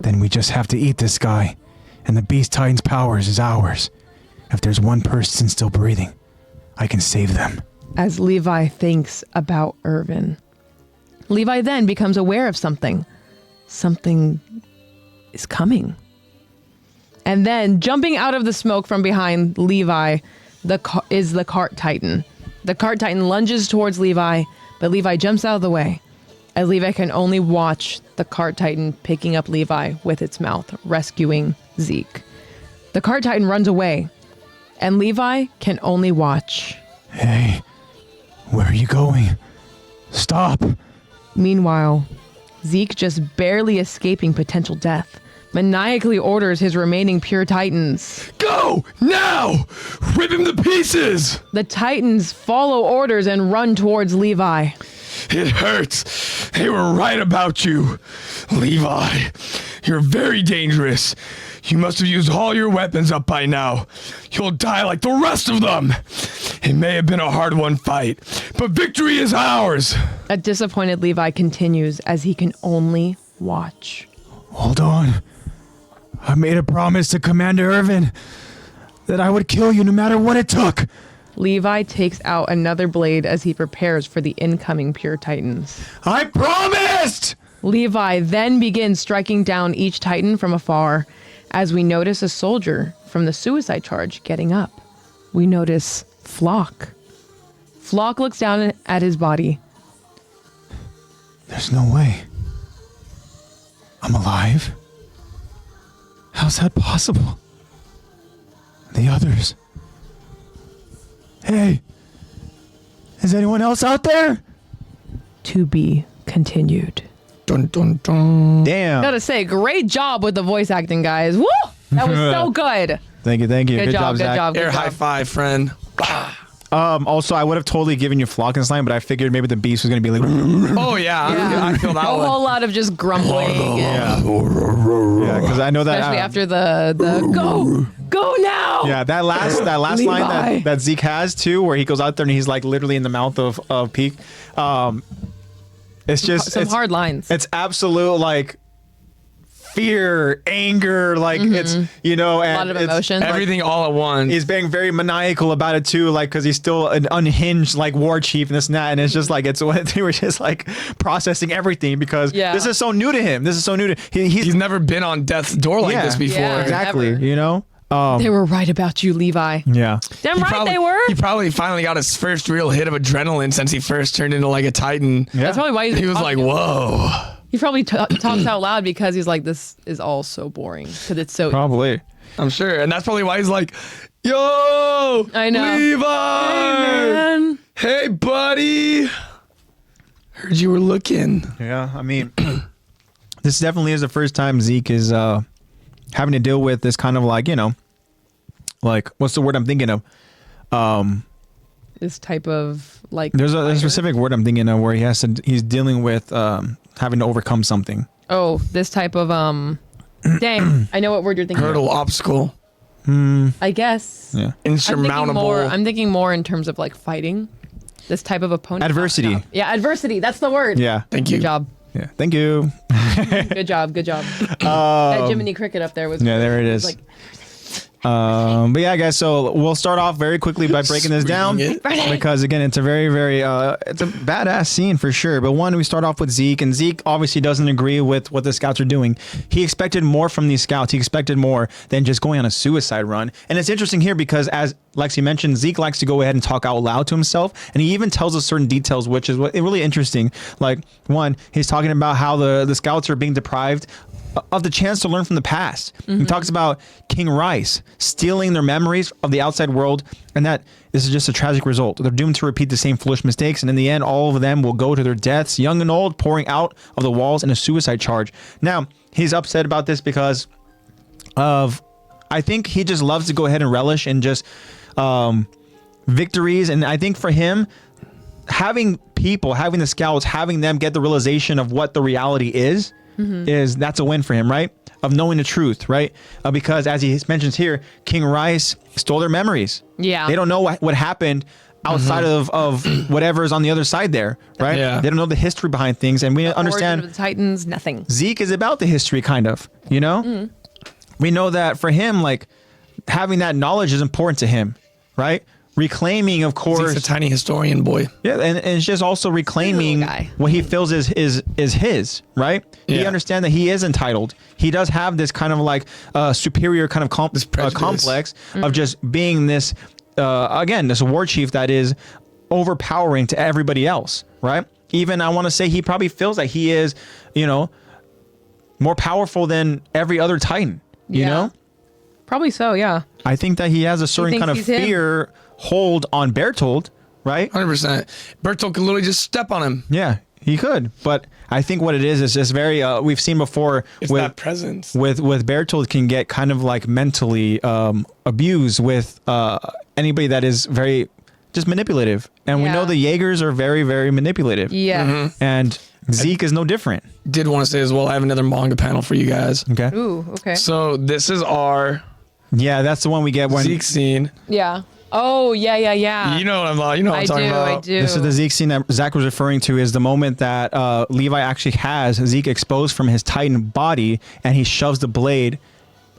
Then we just have to eat this guy, and the Beast Titan's powers is ours. If there's one person still breathing, I can save them. As Levi thinks about Irvin, Levi then becomes aware of something. Something is coming. And then, jumping out of the smoke from behind Levi, is the cart titan. The cart titan lunges towards Levi, but Levi jumps out of the way, as Levi can only watch the cart titan picking up Levi with its mouth, rescuing Zeke. The cart titan runs away, and Levi can only watch. Hey, where are you going? Stop! Meanwhile, Zeke, just barely escaping potential death, maniacally orders his remaining pure titans. Go! Now! Rip him to pieces! The titans follow orders and run towards Levi. It hurts. They were right about you. Levi, you're very dangerous. You must have used all your weapons up by now. You'll die like the rest of them. It may have been a hard-won fight, but victory is ours. A disappointed Levi continues as he can only watch. Hold on. I made a promise to Commander Irvin that I would kill you no matter what it took. Levi takes out another blade as he prepares for the incoming pure titans. I promised! Levi then begins striking down each titan from afar as we notice a soldier from the suicide charge getting up. We notice Flock. Flock looks down at his body. There's no way. I'm alive? How's that possible? The others. Hey, is anyone else out there? To be continued. Dun, dun, dun. Damn. Gotta say, great job with the voice acting, guys. Woo! That was so good. Thank you. Good job, Zach. good job. Air high five, friend. Also, I would have totally given you Flock and Slime, but I figured maybe the beast was going to be like, Oh, yeah. I feel that A one. whole lot of just grumbling. yeah, because I know that. Especially after the go now. Yeah, that last Levi. line that Zeke has too, where he goes out there and he's like literally in the mouth of Peak. It's just Some hard lines. It's absolute like fear, anger, like it's and a lot of it's- emotion. Everything all at once. He's being very maniacal about it too, like because he's still an unhinged like war chief and this and that, and it's just like it's they were just like processing everything because this is so new to him. This is so new to He's never been on death's door like this before. Yeah. exactly. Ever. You know. They were right about you, Levi. Yeah. Damn right they were. He probably finally got his first real hit of adrenaline since he first turned into like a Titan. Yeah. That's probably why He was like, whoa. He probably talks out loud because he's like, this is all so boring because it's so. Probably. I'm sure. And that's probably why he's like, yo, I know. Levi. Hey, man. Hey, buddy. Heard you were looking. Yeah. I mean, this definitely is the first time Zeke is having to deal with this kind of like, you know, like what's the word I'm thinking of? This type of like. There's a specific word I'm thinking of where he's dealing with having to overcome something. Oh, this type of dang, I know what word you're thinking. Hurdle, obstacle. I guess. Yeah. Insurmountable. I'm thinking more in terms of like fighting. This type of opponent. Adversity. Yeah, adversity. That's the word. Yeah. Thank you. Good job. Yeah. Thank you. Good job. Good job. That Jiminy Cricket up there was. Yeah, there it is. Like, but yeah, guys, so we'll start off very quickly by breaking this down because again, it's a very, very, it's a badass scene for sure. But one, we start off with Zeke, and Zeke obviously doesn't agree with what the scouts are doing. He expected more from these scouts. He expected more than just going on a suicide run. And it's interesting here because as Lexi mentioned, Zeke likes to go ahead and talk out loud to himself, and he even tells us certain details, which is really interesting. Like one, he's talking about how the scouts are being deprived of the chance to learn from the past. He talks about King Rice stealing their memories of the outside world, and that this is just a tragic result. They're doomed to repeat the same foolish mistakes, and in the end, all of them will go to their deaths, young and old, pouring out of the walls in a suicide charge. Now, he's upset about this because of, I think he just loves to go ahead and relish in just victories, and I think for him, having the scouts, having them get the realization of what the reality is that's a win for him, right? Of knowing the truth, right? Because as he mentions here, King Rice stole their memories. Yeah. They don't know what happened outside of whatever is on the other side there, right? Yeah. They don't know the history behind things, and we understand Origin of the Titans, nothing. Zeke is about the history, kind of, you know? We know that for him, like, having that knowledge is important to him, right? Reclaiming, of course. He's a tiny historian boy. Yeah, and it's just also reclaiming what he feels is his, right? Yeah. He understands that he is entitled. He does have this kind of like superior kind of complex of just being this, again, this war chief that is overpowering to everybody else, right? Even I want to say he probably feels that he is, you know, more powerful than every other Titan, you know? Probably so, yeah. I think that he has a certain kind of fear hold on Bertold, right? 100%. Bertold could literally just step on him. Yeah, he could. But I think what it is just very, we've seen before. It's that presence. With Bertold can get kind of like mentally abused with anybody that is very just manipulative. And we know the Jaegers are very, very manipulative. Yeah. And Zeke is no different. Did want to say as well, I have another manga panel for you guys. Okay. Ooh, okay. So this is our that's the one we get when Zeke scene. Yeah. Oh, yeah. You know what I'm talking about. I do. This is the Zeke scene that Zach was referring to, is the moment that Levi actually has Zeke exposed from his Titan body, and he shoves the blade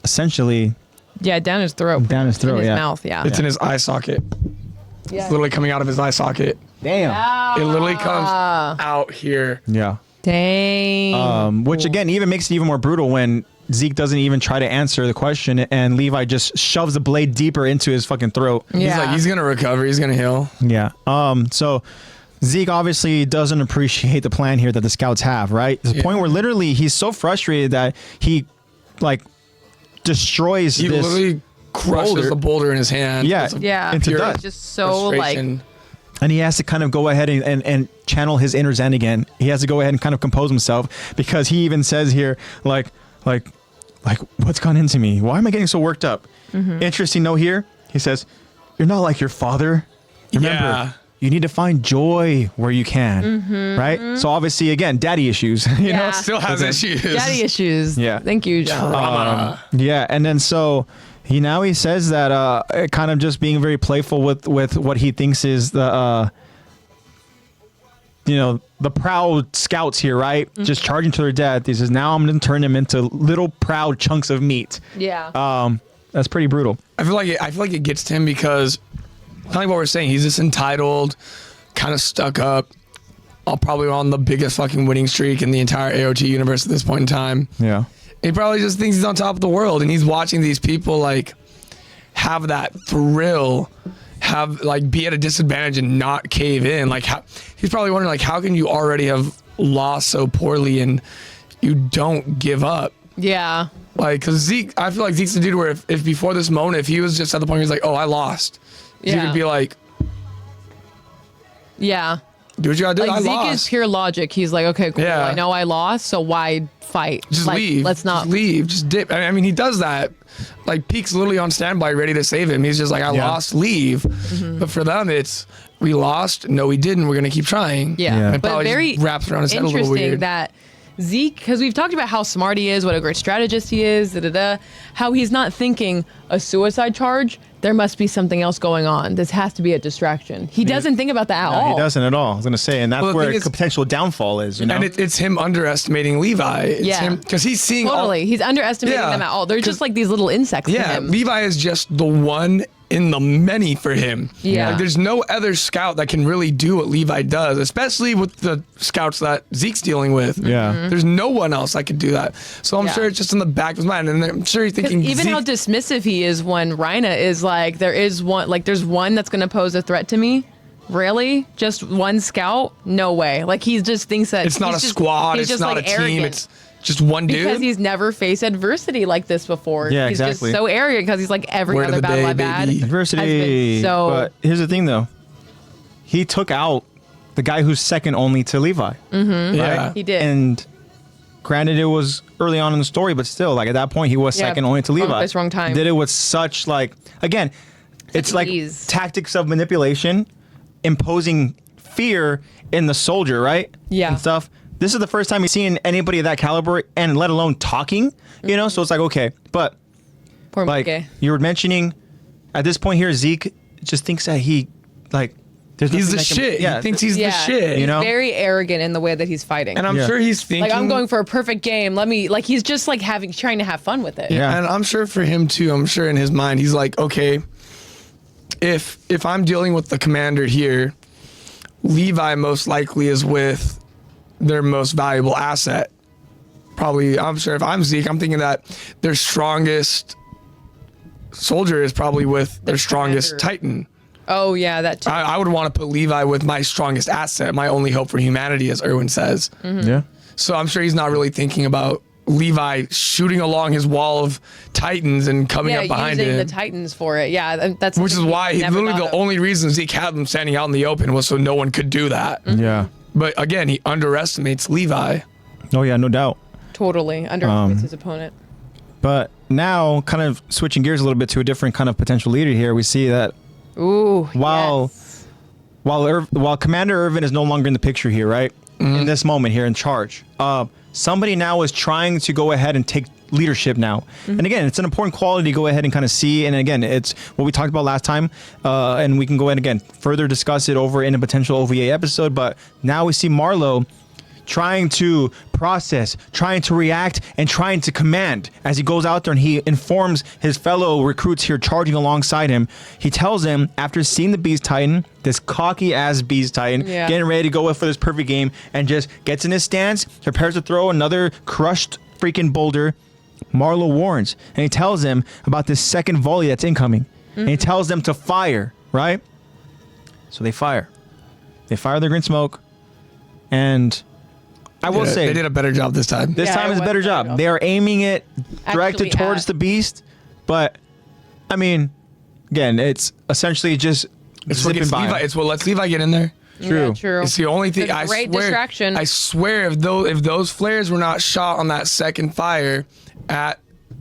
essentially down his throat. Down his throat, in his yeah. mouth, yeah. It's in his eye socket. Yeah. It's literally coming out of his eye socket. Damn. It literally comes out here. Yeah. Dang. Which again even makes it even more brutal when Zeke doesn't even try to answer the question, and Levi just shoves the blade deeper into his fucking throat. Yeah. He's like, he's gonna recover. He's gonna heal. Yeah. So Zeke obviously doesn't appreciate the plan here that the scouts have, right? To the point where literally he's so frustrated that he like destroys He this literally crushes the boulder in his hand. Yeah. into pure dust. Just so like. And he has to kind of go ahead and channel his inner Zen again. He has to go ahead and kind of compose himself, because he even says here, like what's gone into me? Why am I getting so worked up? Interesting note here. He says, you're not like your father. Remember, you need to find joy where you can, right? So obviously, again, daddy issues. You know, still has issues. Daddy issues. Yeah. Thank you, John. Yeah, and then so he says that kind of just being very playful with what he thinks is the the proud scouts here, right? Just charging to their death. He says, now I'm going to turn them into little proud chunks of meat. Yeah. That's pretty brutal. I feel like it gets to him because, kind of like what we're saying, he's just entitled, kind of stuck up, probably on the biggest fucking winning streak in the entire AOT universe at this point in time. Yeah. He probably just thinks he's on top of the world, and he's watching these people like have that thrill, have like be at a disadvantage and not cave in. Like he's probably wondering like, how can you already have lost so poorly and you don't give up? Yeah. Like, cause Zeke, I feel like Zeke's the dude where if before this moment, if he was just at the point where he's like, oh, I lost, he would be like, yeah. do what you gotta do. Like I Zeke lost. is pure logic. He's like, okay, cool. Yeah. I know I lost, so why fight? Just like, leave. Let's not Just leave. Just dip. I mean, he does that. Like Peak's literally on standby, ready to save him. He's just like, I lost. Leave. But for them, it's we lost. No, we didn't. We're gonna keep trying. Yeah, Yeah. And it but probably very just wraps around his head a little interesting weird. that Zeke, because we've talked about how smart he is, what a great strategist he is, how he's not thinking a suicide charge. There must be something else going on. This has to be a distraction. He doesn't think about that at all. He doesn't at all. I was gonna say, and that's Well, the where thing a is- potential downfall is. You know, And it's him underestimating Levi. It's Yeah. him because he's seeing all- Totally. He's underestimating Yeah. them at all. They're just like these little insects to Yeah, him. Levi is just the one in the many for him. Yeah. Like, there's no other scout that can really do what Levi does, especially with the scouts that Zeke's dealing with. Yeah. Mhm. There's no one else that could do that. So I'm Yeah. sure it's just in the back of his mind. And I'm sure he's thinking Even Zeke, how dismissive he is when Rhina is like, there's one that's going to pose a threat to me. Really? Just one scout? No way. Like he just thinks that it's not a he's just- squad, he's it's just not like a team, arrogant. it's just one dude. Because he's never faced adversity like this before. Yeah, he's exactly. just so arrogant because he's like every Word of other the battle day, I've had. baby. has adversity. been so But here's the thing, though. He took out the guy who's second only to Levi. Yeah. he did. And granted, it was early on in the story, but still, like at that point, he was Yeah, second only to wrong Levi. place, wrong time. Did it with such like again, it's like ease. tactics of manipulation, imposing fear in the soldier, right? Yeah. And stuff. This is the first time he's seen anybody of that caliber, and let alone talking. You know, so it's like okay, but Poor like Mike. you were mentioning, at this point here, Zeke just thinks that he like there's He's nothing the that can- shit. Yeah, He thinks he's Yeah. the shit. You know? He's very arrogant in the way that he's fighting. And I'm Yeah. sure he's thinking like I'm going for a perfect game. Let me like he's just like trying to have fun with it. Yeah. And I'm sure for him too, I'm sure in his mind, he's like, okay, if I'm dealing with the commander here, Levi most likely is with their most valuable asset. Probably, I'm sure if I'm Zeke, I'm thinking that their strongest soldier is probably with their strongest commander. Titan. Oh yeah, that too. I would want to put Levi with my strongest asset, my only hope for humanity, as Erwin says. Yeah. So I'm sure he's not really thinking about Levi shooting along his wall of Titans and coming yeah, up behind using him. the Titans for it. Yeah, that's Which is something why he never literally thought the of. only reason Zeke had them standing out in the open was so no one could do that. Yeah. But again, he underestimates Levi. Oh yeah, no doubt. Totally underestimates his opponent. But now, kind of switching gears a little bit to a different kind of potential leader here, we see that Ooh, while yes. while Commander Irvin is no longer in the picture here, right? In this moment here in charge, somebody now is trying to go ahead and take leadership now. And again, it's an important quality to go ahead and kind of see. And again, it's what we talked about last time, and we can go ahead and again further discuss it over in a potential OVA episode. But now we see Marlowe trying to process, trying to react, and trying to command as he goes out there and he informs his fellow recruits here charging alongside him. He tells them, after seeing the Beast Titan, this cocky ass Beast Titan, Yeah. getting ready to go for this perfect game, and just gets in his stance, prepares to throw another crushed freaking boulder. Marlowe warns, and he tells them about this second volley that's incoming. And he tells them to fire, right? So they fire. They fire their green smoke, and I will say they did a better job this time. this Yeah, time it is a was better better job. job. They are aiming it directed Actually towards at- the beast, but I mean, again, it's essentially just It's what zipping gets by. Levi. It's what lets Levi get in there. True. Yeah, true. It's the only thing. It's a I great swear. distraction. I swear, if those flares were not shot on that second fire at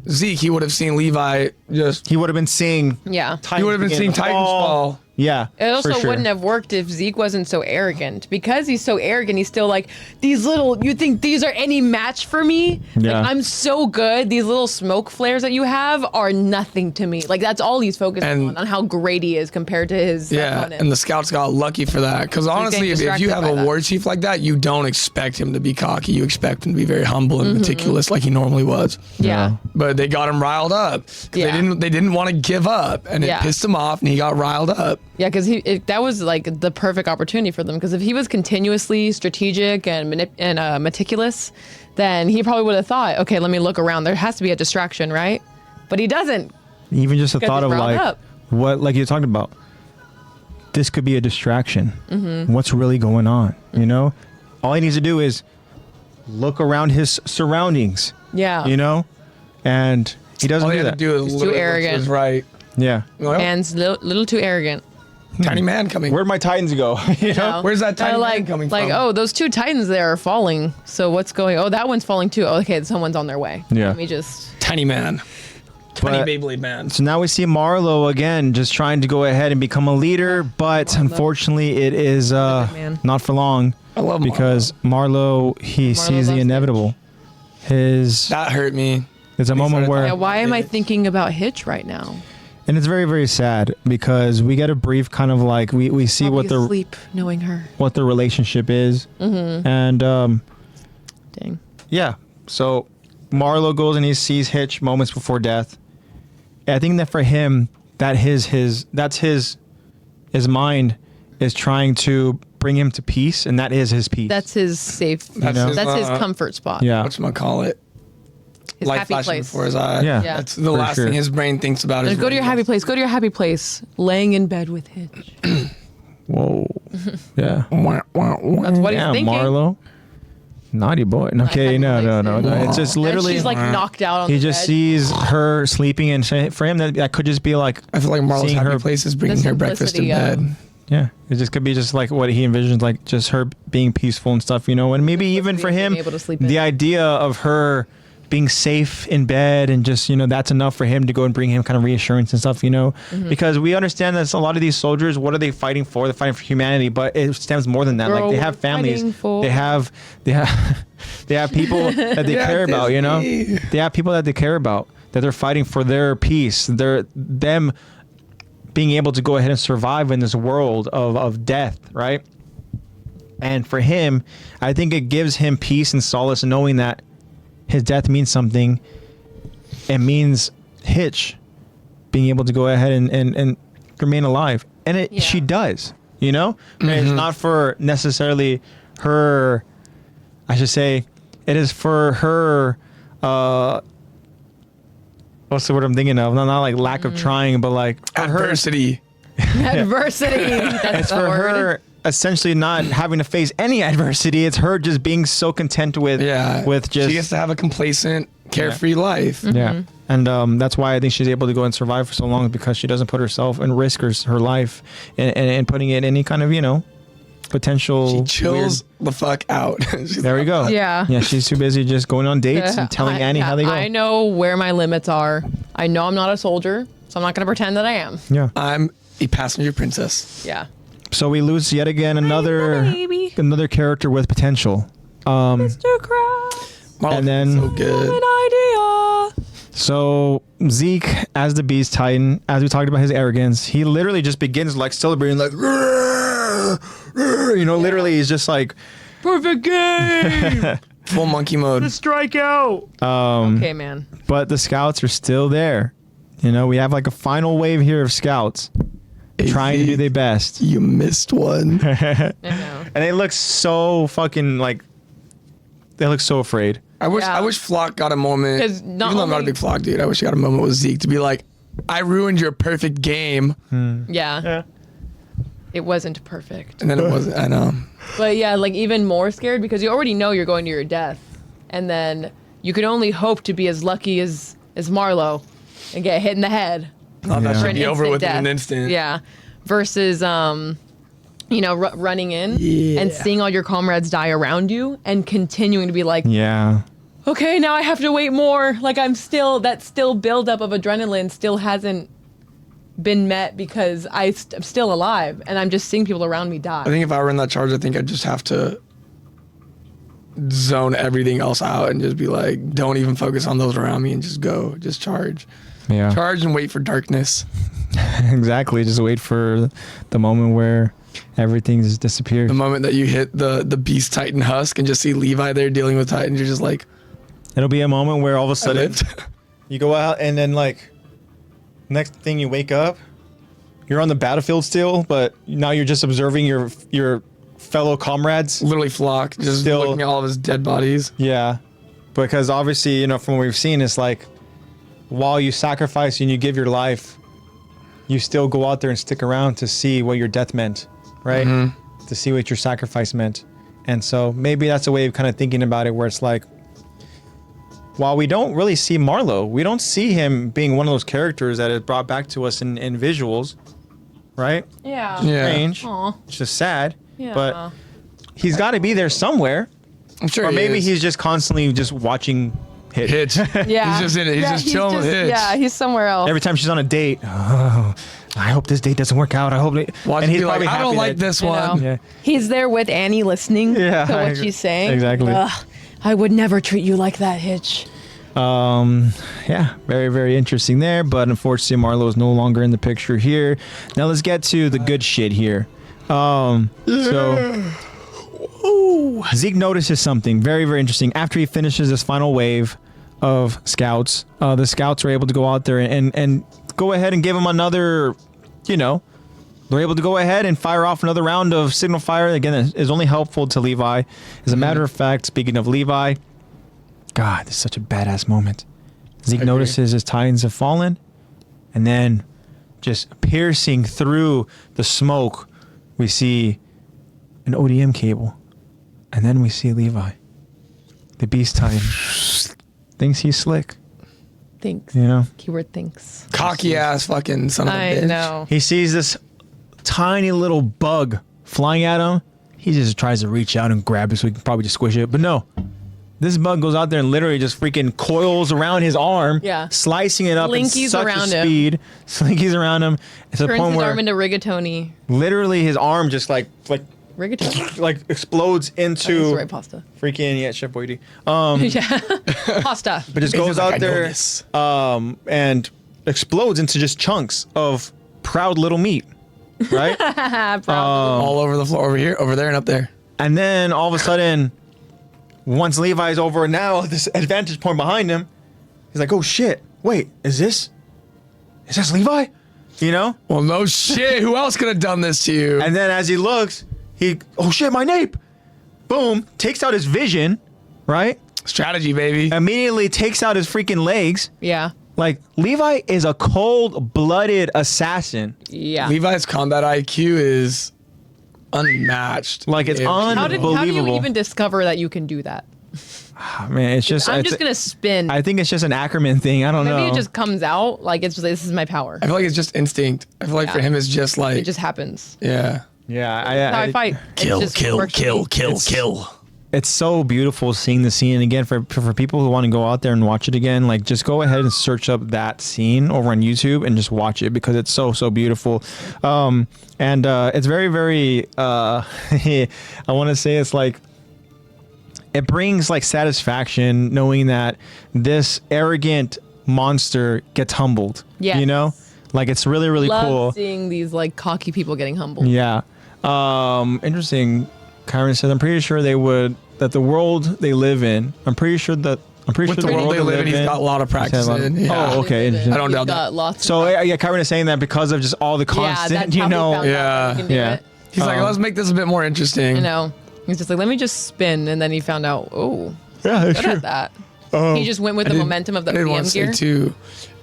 Zeke, he would have seen Levi just. He would have been seeing. Yeah. He would have been begin seeing to Titans fall. Yeah. It also for sure. wouldn't have worked if Zeke wasn't so arrogant. Because he's so arrogant, he's still like, you think these are any match for me? Yeah. Like, I'm so good. These little smoke flares that you have are nothing to me. Like, that's all he's focusing on how great he is compared to his Yeah, opponent. and the scouts got lucky for that. Because honestly, getting if you have distracted a by war chief like that, you don't expect him to be cocky. You expect him to be very humble and meticulous, like he normally was. yeah. But they got him riled up. 'Cause Yeah. They didn't want to give up, and it Yeah. pissed him off, and he got riled up. Yeah, because that was like the perfect opportunity for them. Because if he was continuously strategic and meticulous, then he probably would have thought, okay, let me look around. There has to be a distraction, right? But he doesn't. Even just a Because thought he's of riled like up. what, like you talked about. This could be a distraction. What's really going on? You know, all he needs to do is look around his surroundings. Yeah. You know, and he doesn't All do you have that. to do is He's look too at what's arrogant. his right. Yeah. Well, Man's little too arrogant. Tiny man coming. Where'd my Titans go? You know? Where's that tiny man coming like, from? oh, those 2 Titans there are falling. So what's going? Oh, that one's falling too. Okay, someone's on their way. Yeah. Let me just. Tiny man. Tiny But- Beyblade man. So now we see Marlo again, just trying to go ahead and become a leader, but unfortunately, it is man. not for long. I love because Marlo he sees the loves inevitable. That hurt me. It's a moment where, Yeah, why am I thinking about Hitch right now? and it's very very sad because we get a brief kind of like we see I'll what be the asleep knowing her. what the relationship is, and Dang. yeah. So Marlo goes and he sees Hitch moments before death. I think that for him, that's his mind is trying to bring him to peace, and that is his peace. That's his safe. That's know? his, That's his comfort spot. yeah. whatchamacallit? His Light happy flashing place. before his eye. Yeah. Yeah. That's the For last sure. thing his brain thinks about. Is Go to your happy radio. place. Go to your happy place. Laying in bed with Hitch. Whoa. Yeah. Wah, wah, wah. That's what Yeah, he's thinking. Marlo. Naughty boy. Okay, no. It's just And literally she's like knocked out on he the just bed. sees her sleeping, and for him that could just be like, I feel like Marlo's seeing happy her- place is bringing The her breakfast in simplicity, bed. yeah, it just could be just like what he envisions, like just her being peaceful and stuff, you know, and maybe even for Being him, able to sleep the in. idea of her being safe in bed and just, you know, that's enough for him to go and bring him kind of reassurance and stuff, you know, because we understand that a lot of these soldiers, what are they fighting for? They're fighting for humanity, but it stems more than that. Girl, like they we're have families, fighting for- they have they have people that they Yeah, care about, you know, Disney. they have people that they care about, that they're fighting for their peace, them being able to go ahead and survive in this world of death, right? And for him, I think it gives him peace and solace knowing that his death means something. It means Hitch being able to go ahead and remain alive. And Yeah. she does, you know? And it's not for necessarily her, I should say, it is for her, what's the word I'm thinking of? Not like lack of trying, but like for her, Adversity. Adversity. That's it's the for word. her essentially not having to face any adversity. It's her just being so content with Yeah. with just She gets to have a complacent, carefree life. yeah. And that's why I think she's able to go and survive for so long, because she doesn't put herself and risk her life and putting it in any kind of, you know, potential. She chills the fuck out. She's There we go. Yeah. Yeah, she's too busy just going on dates and telling Annie how they go. I know where my limits are. I know I'm not a soldier, so I'm not going to pretend that I am. Yeah. I'm a passenger princess. Yeah. So we lose yet again another baby. character with potential. Mr. Krabs. Marlo And then- so good. An idea. So Zeke, as the Beast Titan, as we talked about his arrogance, he literally just begins like celebrating, like, "Rrr, rrr," you know, literally he's just like, perfect game, Full monkey mode. strikeout. Okay, man. But the scouts are still there. You know, we have like a final wave here of scouts trying to do their best. You missed one. I know. And they look so fucking like, they look so afraid. I wish Yeah. Flock got a moment. 'Cause Even not though I'm not a only- big Flock dude, I wish he got a moment with Zeke to be like, I ruined your perfect game. Yeah. It wasn't perfect. And then it wasn't. I know. But yeah, like even more scared because you already know you're going to your death. And then you can only hope to be as lucky as Marlo and get hit in the head. Thought that Yeah. should an be over instant with in death. an instant. Yeah. Versus, you know, running in Yeah. and seeing all your comrades die around you and continuing to be like, Yeah. okay, now I have to wait more. Like that still buildup of adrenaline still hasn't been met because I'm still alive and I'm just seeing people around me die. I think if I were in that charge, I think I'd just have to zone everything else out and just be like, don't even focus on those around me and just go, just charge. Yeah. Charge and wait for darkness. Exactly. Just wait for the moment where everything just disappears. The moment that you hit the Beast Titan husk and just see Levi there dealing with Titans, you're just like, It'll be a moment where all of a I sudden lived. you go out and then like next thing you wake up, you're on the battlefield still, but now you're just observing your fellow comrades. Literally Flock, just Still- looking at all of his dead bodies. Yeah. Because obviously, you know, from what we've seen, it's like while you sacrifice and you give your life, you still go out there and stick around to see what your death meant, right? To see what your sacrifice meant. And so maybe that's a way of kind of thinking about it where it's like, while we don't really see Marlo, we don't see him being one of those characters that is brought back to us in visuals. right? Yeah. Yeah. Strange. Aw. It's just sad. Yeah. But he's got to be there somewhere. I'm sure Or he maybe is. he's just constantly just watching Hitch. Hitch. Yeah. He's just in it. He's just chilling with Hitch. Yeah, he's somewhere else. Every time she's on a date, oh, I hope this date doesn't work out. I hope it. Watch and him he's be like, probably I don't happy like that- this I know. one. Yeah. He's there with Annie listening Yeah, to I what agree. she's saying. Exactly. Ugh, I would never treat you like that, Hitch. Yeah, very, very interesting there. But unfortunately, Marlo is no longer in the picture here. Now let's get to the good shit here. So Zeke notices something very, very interesting. After he finishes this final wave of scouts, the scouts are able to go out there and go ahead and give him another, they're able to go ahead and fire off another round of signal fire. Again, that is only helpful to Levi. As a matter of fact, speaking of Levi, God, this is such a badass moment. Zeke notices his Titans have fallen, and then just piercing through the smoke, we see an ODM cable. And then we see Levi, the Beast Titan, thinks he's slick, Thinks. Keyword thinks. Cocky ass fucking son of a bitch. I know. He sees this tiny little bug flying at him. He just tries to reach out and grab it so he can probably just squish it. But no, this bug goes out there and literally just freaking coils around his arm, slicing it up Slinkies at such around a him. speed. Slinkies around him. To the Turns point his where arm into rigatoni. literally his arm just like Rigatoni? explodes into That's right, pasta. freaking Chef Boydie. Yeah. Pasta. But just goes like, I out know there this. and explodes into just chunks of proud little meat, right? All over the floor, over there, and up there. And then all of a sudden, once Levi's over now, this advantage point behind him, he's like, oh shit, wait, is this Levi? Well, no shit. Who else could have done this to you? And then as he looks, oh shit, my nape. Boom, takes out his vision, right? Strategy, baby. Immediately takes out his freaking legs. Yeah. Like, Levi is a cold-blooded assassin. Yeah. Levi's combat IQ is unmatched. Like, it's How do you unbelievable. even discover that you can do that? Man, it's just... I'm just going to spin. I think it's just an Ackerman thing. I don't know. Maybe it just comes out. Like, it's just like, this is my power. I feel like it's just instinct. I feel like for him, it's just like... It just happens. Yeah. Yeah, How I fight. Kill, It's just kill, works for kill, me. kill, kill. it's so beautiful seeing the scene. And again, for people who want to go out there and watch it again, like, just go ahead and search up that scene over on YouTube and just watch it because it's so beautiful. And it's very, very, I want to say it's like, it brings like satisfaction knowing that this arrogant monster gets humbled. Yes. Like, it's really, really Love cool. seeing these like cocky people getting humbled. Yeah. Interesting. Kyron said, I'm pretty sure that the world they live in, I'm pretty sure With the the world they live in, he's got a lot of practice in. Yeah. Oh, okay. I don't doubt that. got lots So of yeah, Kyron is saying that because of just all the constant, that's how they found out that you can do Yeah. it. He's like, let's make this a bit more interesting. I know. He's just like, let me just spin, and then he found out, oh, Yeah, that's good true. at that. He just went with I the did- momentum of the I did want PM to say gear. too,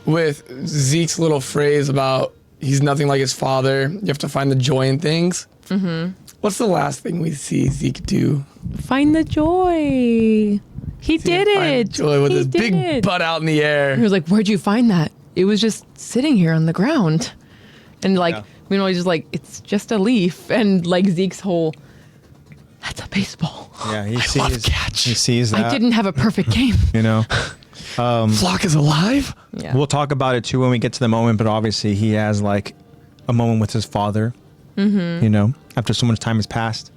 with Zeke's little phrase about he's nothing like his father. You have to find the joy in things. Mm-hmm. What's the last thing we see Zeke do? Find the joy. He did Find it. joy with He his did big it. butt out in the air. He was like, where'd you find that? It was just sitting here on the ground. And like, he's just like, it's just a leaf. And like Zeke's whole, that's a baseball. Yeah, he love catch. He sees that. I didn't have a perfect game. Flock is alive. Yeah. We'll talk about it too when we get to the moment, but obviously he has like a moment with his father. Mm-hmm. After so much time has passed.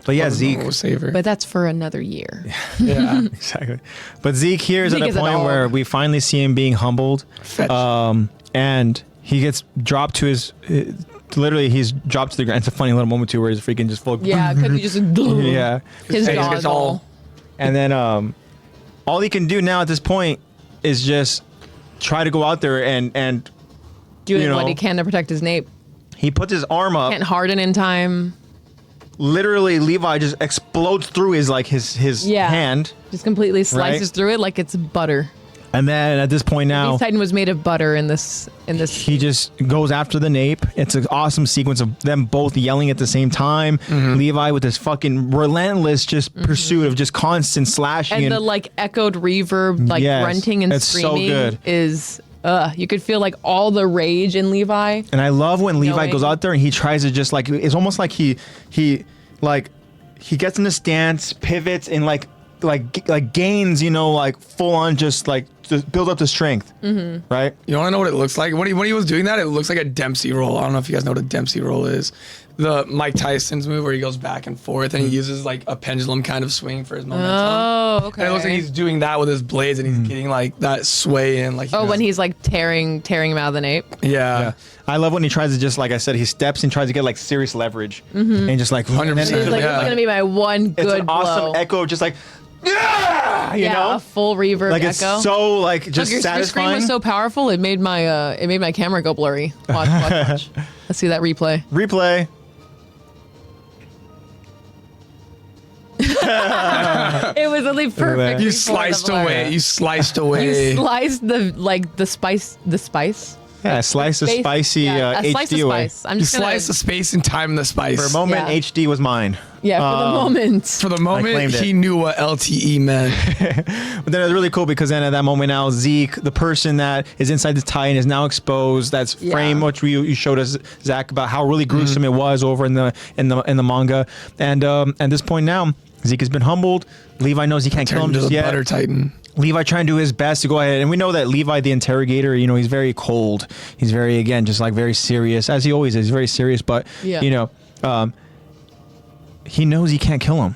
But yeah, Zeke. Saver. But that's for another year. Yeah. Exactly. But Zeke here is Zeke at is a a point dog. where we finally see him being humbled. Fetch. And he gets dropped to his. Literally, he's dropped to the ground. It's a funny little moment too, where he's freaking just full. Yeah, because he just Yeah. his face jaw gets is all- all. And then all he can do now at this point is just try to go out there and Doing you what know. he can to protect his nape. he puts his arm up. Can't harden in time. Literally, Levi just explodes through his hand. Just completely slices Right? through it like it's butter. And then at this point now, Beast Titan was made of butter in this. he just goes after the nape. It's an awesome sequence of them both yelling at the same time. Levi with this fucking relentless just pursuit of just constant slashing. and the like echoed reverb, like Yes, grunting and it's so screaming good. is you could feel like all the rage in Levi. And I love when Levi Knowing- goes out there and he tries to just like, it's almost like he gets in a stance, pivots, and like gains, you know, like full on just build up the strength, right? You want to know what it looks like? When he was doing that, it looks like a Dempsey roll. I don't know if you guys know what a Dempsey roll is. The Mike Tyson's move where he goes back and forth and he uses like a pendulum kind of swing for his momentum. Oh, okay. And it looks like he's doing that with his blades and he's getting like that sway in. Like when he's like tearing him out of the nape. yeah. I love when he tries to just, like I said, he steps and tries to get like serious leverage and just like 100%. It's like, Yeah. it's gonna be my one good it's an awesome blow. echo, just like you know, a full reverb like echo. it's so like just Look, your screen satisfying. was so powerful it made my camera go blurry. Watch. Let's see that replay. Replay. It was really perfect. You before the sliced blur. away. You sliced away. You sliced the spice. Yeah, slice the Space- spicy yeah, a slice HD of away. spice. I'm You just gonna, sliced the space and time the spice. For a moment, Yeah. HD was mine. yeah, for the moment. For the moment, claimed it. he knew what LTE meant. But then it's really cool because then at that moment now, Zeke, the person that is inside the Titan, is now exposed. That's frame which you showed us, Zach, about how really gruesome it was over in the manga. And at this point now, Zeke has been humbled. Levi knows he can't kill him Turned to just the yet. Butter Titan. Levi trying to do his best to go ahead, and we know that Levi, the interrogator, you know, he's very cold. He's very, again, just like very serious, as he always is. He's very serious, but you know, he knows he can't kill him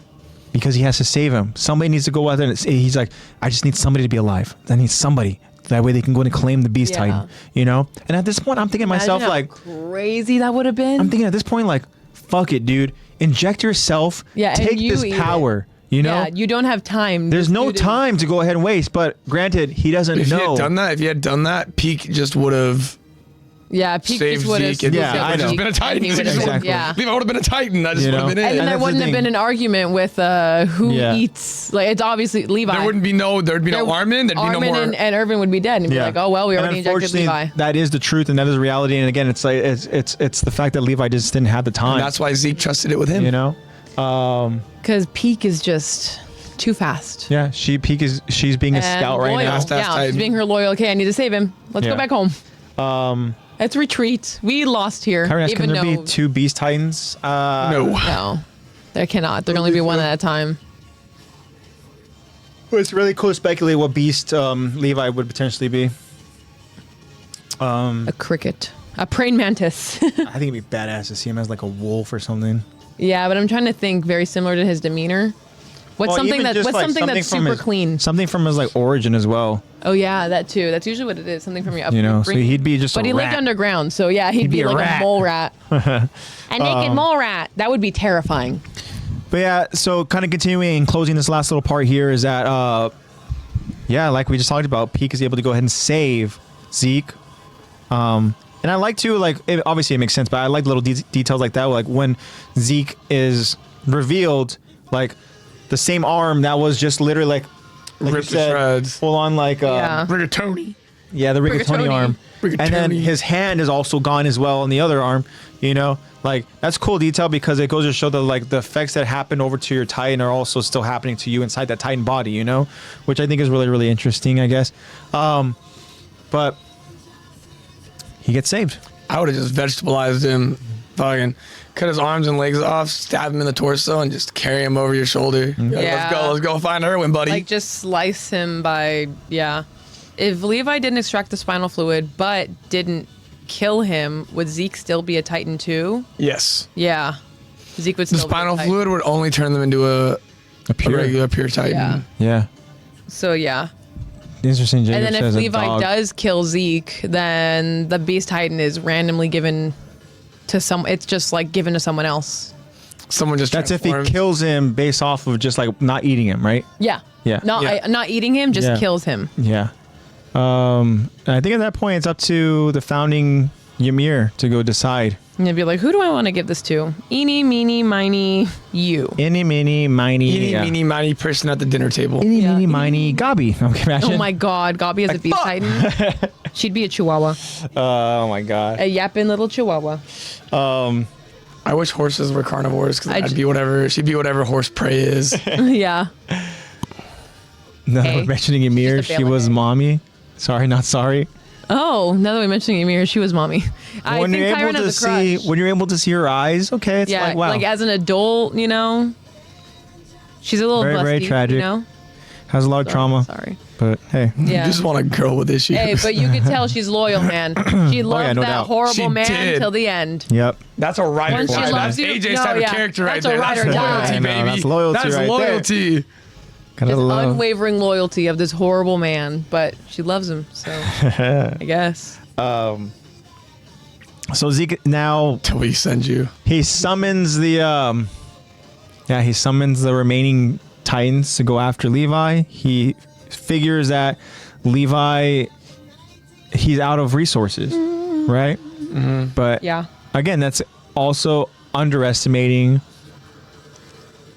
because he has to save him. Somebody needs to go out there, and he's like, I just need somebody to be alive. I need somebody. That way they can go in and claim the Beast Titan, you know. And at this point, I'm thinking to myself, Imagine how like, crazy that would have been. I'm thinking at this point, like, fuck it, dude. Inject yourself. Yeah, and take you this eat power. You know, yeah, you don't have time. there's This no dude is- time to go ahead and waste. But granted, he doesn't If know. you had done that, Peak just would have Yeah, Peak saved just would have. Zeke. And Yeah, I know. Just been a Titan. Exactly. Yeah. Levi would have been a Titan. That just You would have know? been it. And then And there that's the wouldn't have thing. been an argument with who Yeah. eats. Like it's obviously Levi. There'd be no Armin. There'd be no more. and Irvin would be dead and be like, oh well, we And already injected unfortunately, Levi. that is the truth, and that is reality. And again, it's like it's the fact that Levi just didn't have the time. That's why Zeke trusted it with him. you know. Because Peak is just too fast. Yeah, she's being a And scout right loyal. now. Fast Yeah, Titan. she's being her loyal. Okay, I need to save him. Let's Yeah. go back home. Let's retreat. We lost here. Kyron, even can there though be two Beast Titans? No. no, there cannot. There can only be one at a time. Well, it's really cool to speculate what Beast Levi would potentially be. A cricket, a praying mantis. I think it'd be badass to see him as like a wolf or something. Yeah, but I'm trying to think very similar to his demeanor. What's Well, something even that just, what's like, something that's from super his- clean? Something from his like origin as well. Oh yeah, that too. That's usually what it is. Something from your You know, so upbringing. he'd be just But a he lived rat. underground, so yeah, he'd be be a like rat. a mole rat. A naked mole rat. That would be terrifying. But yeah, so kind of continuing and closing this last little part here is that, yeah, like we just talked about, Peak is able to go ahead and save Zeke. And I like to, like, obviously it makes sense, but I like little details like that. Like when Zeke is revealed, like the same arm that was just literally like you Ripped to said, shreds. full on like, Yeah. Rigatoni. yeah, the rigatoni Rigatoni. arm. And then Rigatoni. his hand is also gone as well on the other arm, you know? Like, that's cool detail because it goes to show that, like, the effects that happen over to your Titan are also still happening to you inside that Titan body, you know? Which I think is really, really interesting, I guess. But he gets saved. I would have just vegetableized him, fucking cut his arms and legs off, stab him in the torso, and just carry him over your shoulder. Be like, Yeah. let's go find Erwin, buddy. Like just slice him by If Levi didn't extract the spinal fluid but didn't kill him, would Zeke still be a Titan too? yes. Yeah. Zeke would The still spinal be a Titan. fluid would only turn them into a regular pure Titan. Yeah. Yeah. So yeah. Interesting. Jacob And then if says a Levi dog. does kill Zeke, then the Beast Titan is randomly given to it's just like given to someone else. Someone just That's if he transforms. kills him based off of just, like, not eating him, right? Yeah. Yeah. Not eating him, just Yeah. kills him. Yeah. And I think at that point it's up to the founding Ymir to go decide. And you'd be like, who do I want to give this to? Eeny, meeny, miny, you. Any, mini, miny. Eeny, yeah. meeny, miny person at the dinner table. Any, Yeah. mini, miny, Gabi. Okay, imagine. Oh my God, Gabi as a Beast Titan. She'd be a chihuahua. Oh my god. A yapping little chihuahua. I wish horses were carnivores because I'd- she'd be whatever horse prey is. Yeah. No, Hey, mentioning Ymir, just a she was Bailen. mommy. Sorry, not sorry. Oh, now that we're mentioning Ymir, she was mommy. I When think you're Tyron able to has a crush. see, when you're able to see her eyes, okay, it's Yeah, like wow, as an adult, you know, she's a little Very, very busty, tragic. You know? has a lot of trauma. Sorry. But hey, You Yeah. just want a girl with issues. Hey, but you could tell she's loyal, man. She loved no that doubt. horrible She man did. till the end. yep. That's a rider. Once she That's loves you- AJ's no, type yeah. of character That's right a there. ride That's or die. loyalty, I know, baby. that's loyalty That's right there. loyalty. Kind Just of love. unwavering loyalty of this horrible man, but she loves him, so I guess. So Zeke now Till we send you. he summons the he summons the remaining Titans to go after Levi. He figures that Levi he's out of resources, right? But Yeah. again, that's also underestimating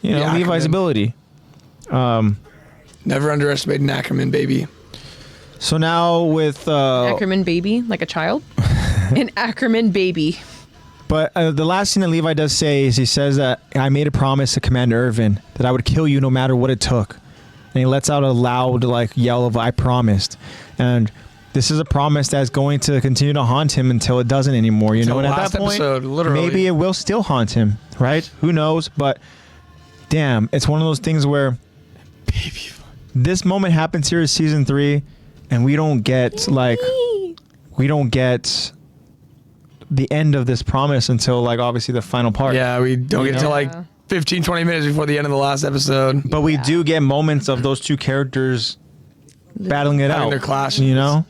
The Levi's Ackerman. ability. Never underestimate an Ackerman, baby. So now with Ackerman baby, like a child? An Ackerman baby. but the last thing that Levi does say is he says that I made a promise to Commander Irvin that I would kill you no matter what it took. And he lets out a loud yell of I promised. And this is a promise that's going to continue to haunt him until it doesn't anymore. You know, and Until at last that point, episode, literally. maybe it will still haunt him, right? Who knows? But damn, it's one of those things where this moment happens here in season 3, and we don't get the end of this promise until obviously the final part. Yeah, we don't get to Yeah. 15, 20 minutes before the end of the last episode. But we do get moments of those two characters battling it Having out. their clash. You know?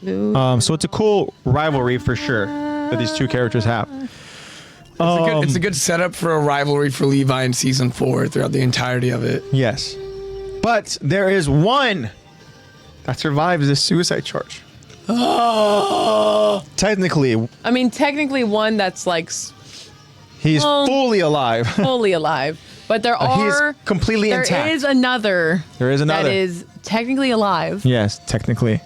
So it's a cool rivalry for sure that these two characters have. It's a good setup for a rivalry for Levi in season 4 throughout the entirety of it. Yes. But there is one that survives this suicide charge. Technically, I mean, technically one that's he's Well- fully alive. fully alive, but there He's are completely there intact. is another There is another. that is technically alive. Yes, technically.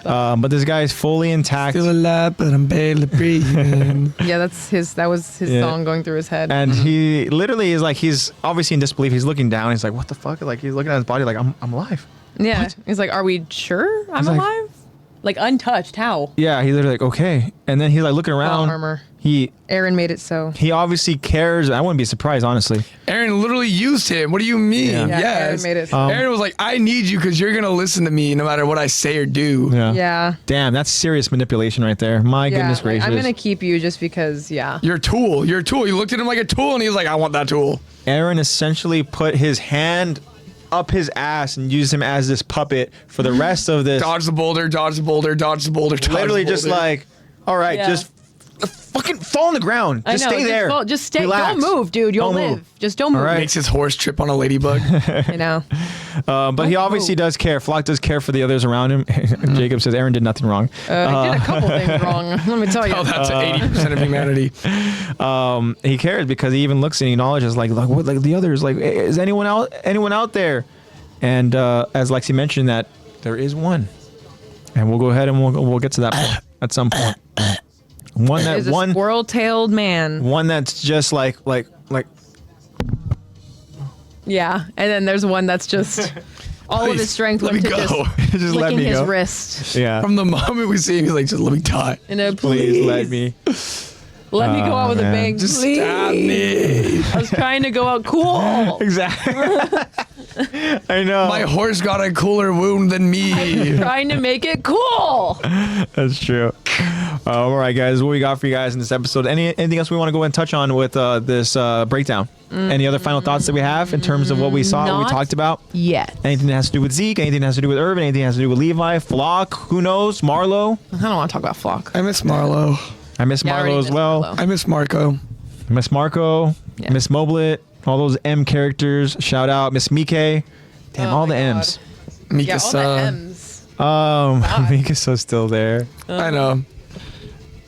But this guy is fully intact. Still alive, but I'm barely breathing. Yeah, that was his Yeah. song going through his head. And he literally is he's obviously in disbelief. He's looking down. He's like, what the fuck? He's looking at his body I'm alive. Yeah, he's like, "Are we sure I'm like- alive? Untouched? How?" Yeah, he's literally okay. And then he's looking around. armor. He Aaron made it so. he obviously cares. I wouldn't be surprised, honestly. Aaron literally used him. What do you mean? Yeah. Yeah, Yes. Aaron made it. Aaron was like, I need you because you're going to listen to me no matter what I say or do. Yeah. Yeah. Damn, that's serious manipulation right there. My Yeah, goodness gracious. I'm gonna keep you just because. Yeah. Your tool. Your tool. You looked at him like a tool and he was like, I want that tool. Aaron essentially put his hand up his ass and used him as this puppet for the rest of this. Dodge the boulder, dodge the boulder, dodge the boulder, dodge Literally the just boulder. all right, Yeah. just fucking fall on the ground. Just I know. stay there. Just stay. Relax. Don't move, dude. You'll Don't live. move. Just don't move. All right. Makes his horse trip on a ladybug. You know. But he obviously does care. Flock does care for the others around him. Jacob says Aaron did nothing wrong. He did a couple things wrong. Let me tell you. Oh, that's 80% of humanity. He cares because he even looks and he acknowledges what the others is anyone out there? And as Lexi mentioned that there is one, and we'll go ahead and we'll get to that point at some point. There's a squirrel-tailed man. one that's just like Yeah, and then there's one that's just all of Please, his strength let went me to go. just Just let flicking me his go. wrist. yeah. From the moment we see him, he's like, just let me die. And a Please let me. let me go out with man. a bang. Just please. stab me. I was trying to go out cool. Exactly. I know. My horse got a cooler wound than me. Trying to make it cool. That's true. All right, guys. What we got for you guys in this episode? Anything else we want to go and touch on with this breakdown? Any other final thoughts that we have in terms of what we saw, what we Not talked about? Yet. Anything that has to do with Zeke? Anything that has to do with Irvin? Anything that has to do with Levi? Flock? Who knows? Marlo? I don't want to talk about Flock. I miss Marlo. I miss Yeah, I already Marlo as missed well. Marlo. I miss Marco. Miss Marco. Yeah. Miss Moblet. All those M characters. Shout out. Miss Mike. Damn, Oh all the my God. M's. Yeah, all the Mikasa. M's. Mikasa's still there. I know.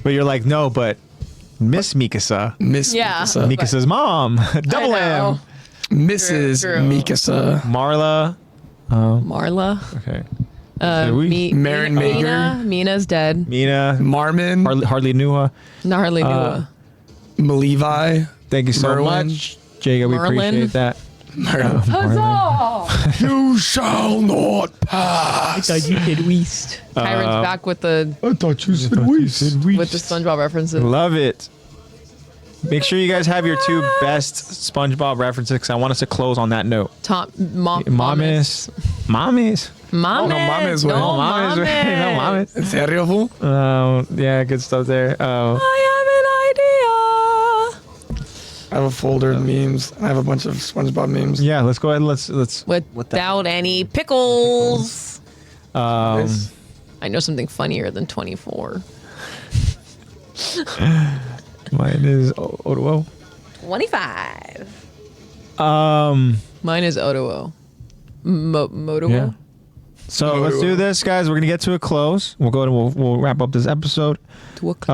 But you're like, no, but Miss Mikasa. Miss Yeah. Mikasa. Mikasa's mom. Double I know. M. Mrs. True. Mikasa. Marla. Marla. Okay. Did we- Marin Mager. Mina's dead. Mina. Marmon. Hardly knew her. Not hardly knew her. Levi. Thank you so Merlin. much. Jacob, we Merlin. appreciate that. Merlin. Huzzah! Oh. You shall not pass. You did Weast. Kyron's back with the I thought you said we. SpongeBob references. Love it. Make sure you guys have your two best SpongeBob references, because I want us to close on that note. Mames. Mames. Mames. No mames, güey. No No mames, mames. güey. No mames. En serio, fool? Yeah, good stuff there. I have an idea. I have a folder of memes. I have a bunch of SpongeBob memes. Yeah, let's go ahead. Let's. Without any pickles. Nice. I know something funnier than 24. Mine is Odo. 25. Mine is Odo. Moto. Yeah. So let's do this, guys. We're gonna get to a close. We'll go and we'll wrap up this episode. But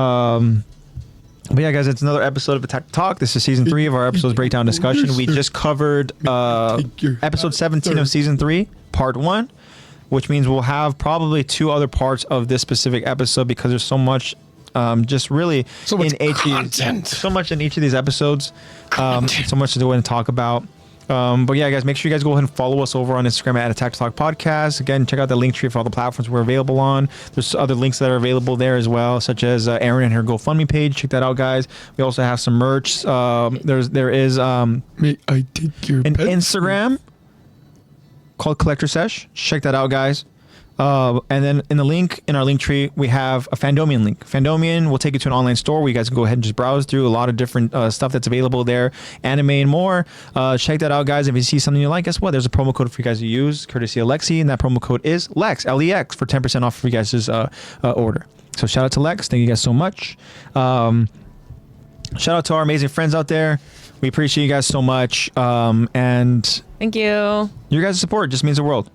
yeah, guys, it's another episode of Attack Talk. This is season 3 of our episodes breakdown discussion. We just covered episode 17 of season 3, part 1, which means we'll have probably 2 other parts of this specific episode, because there's so much, just really So much in each content. so much in each of these episodes, so much to go and talk about. But yeah, guys, make sure you guys go ahead and follow us over on Instagram at Attack Talk Podcast. Again, check out the link tree for all the platforms we're available on. There's other links that are available there as well, such as Erin and her GoFundMe page. Check that out, guys. We also have some merch. There is May I take your an pet? Instagram called Collector Sesh. Check that out, guys. And then in our link tree, we have a Fandomion link. Fandomion will take you to an online store where you guys can go ahead and just browse through a lot of different stuff that's available there, anime and more. Check that out, guys. If you see something you like, guess what? There's a promo code for you guys to use, courtesy of Lexi, and that promo code is LEX, L-E-X, for 10% off for you guys' order. So shout out to Lex. Thank you guys so much. Shout out to our amazing friends out there. We appreciate you guys so much. And Thank you. your guys' support just means the world.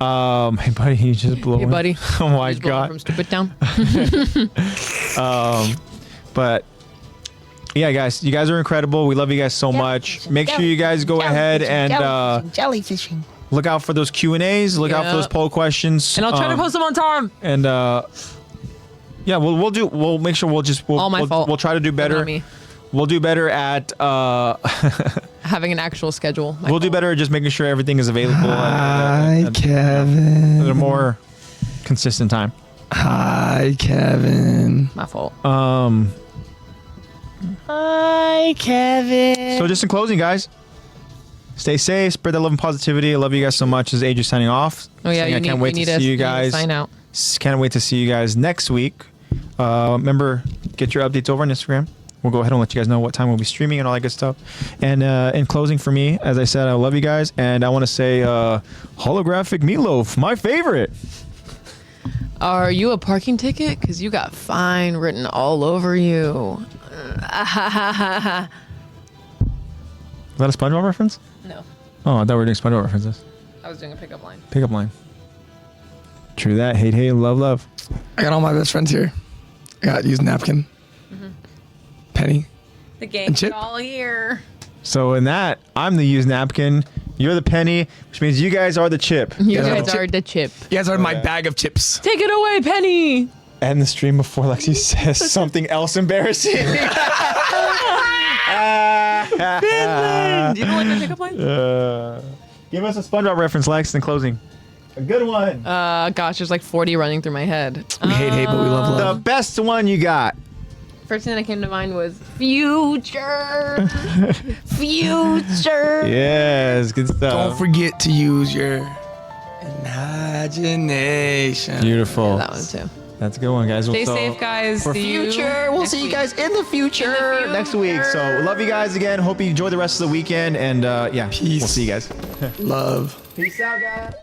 Hey buddy, you just blew Hey, it. buddy. Oh my Just blowing god. From Stupid Town. But yeah, guys, you guys are incredible. We love you guys so much. Make sure you guys go ahead and jellyfishing. look out for those Q&As. Look out for those poll questions. And I'll try to post them on time. And yeah, we'll make sure All my fault. We'll try to do better. Not me. We'll do better at Having an actual schedule. we'll do better at just making sure everything is available Hi, at Kevin. a more consistent time. Hi, Kevin. My fault. Hi, Kevin. So just in closing, guys, stay safe, spread that love and positivity. I love you guys so much. This is AJ signing off. Oh yeah, Saying I can't wait to see you guys. Sign out. Can't wait to see you guys next week. Remember, get your updates over on Instagram. We'll go ahead and let you guys know what time we'll be streaming and all that good stuff. And in closing for me, as I said, I love you guys. And I want to say holographic meatloaf, my favorite. Are you a parking ticket? Because you got fine written all over you. Is that a SpongeBob reference? No, Oh, I thought we were doing SpongeBob references. I was doing a pickup line. Pickup line. True that. Hate, hate, love, love. I got all my best friends here. I got used napkin. Penny. The gang's Chip? all here. So in that, I'm the used napkin. You're the penny, which means you guys are the chip. You Yeah. guys are the chip. You guys are my yeah. bag of chips. Take it away, Penny. End the stream before Lexi says something else embarrassing. Do you know like my pickup line? Give us a SpongeBob reference, Lex, in closing. A good one. Gosh, there's like 40 running through my head. We hate, but we love The love. best one you got. First thing that came to mind was future. Future. Yes, good stuff. Don't forget to use your imagination. Beautiful. That one too. That's a good one, guys. Stay safe, guys. For See you future, we'll next see you week. guys in the future next week. So love you guys again. Hope you enjoy the rest of the weekend. And yeah, Peace. we'll see you guys. Love. Peace out, guys.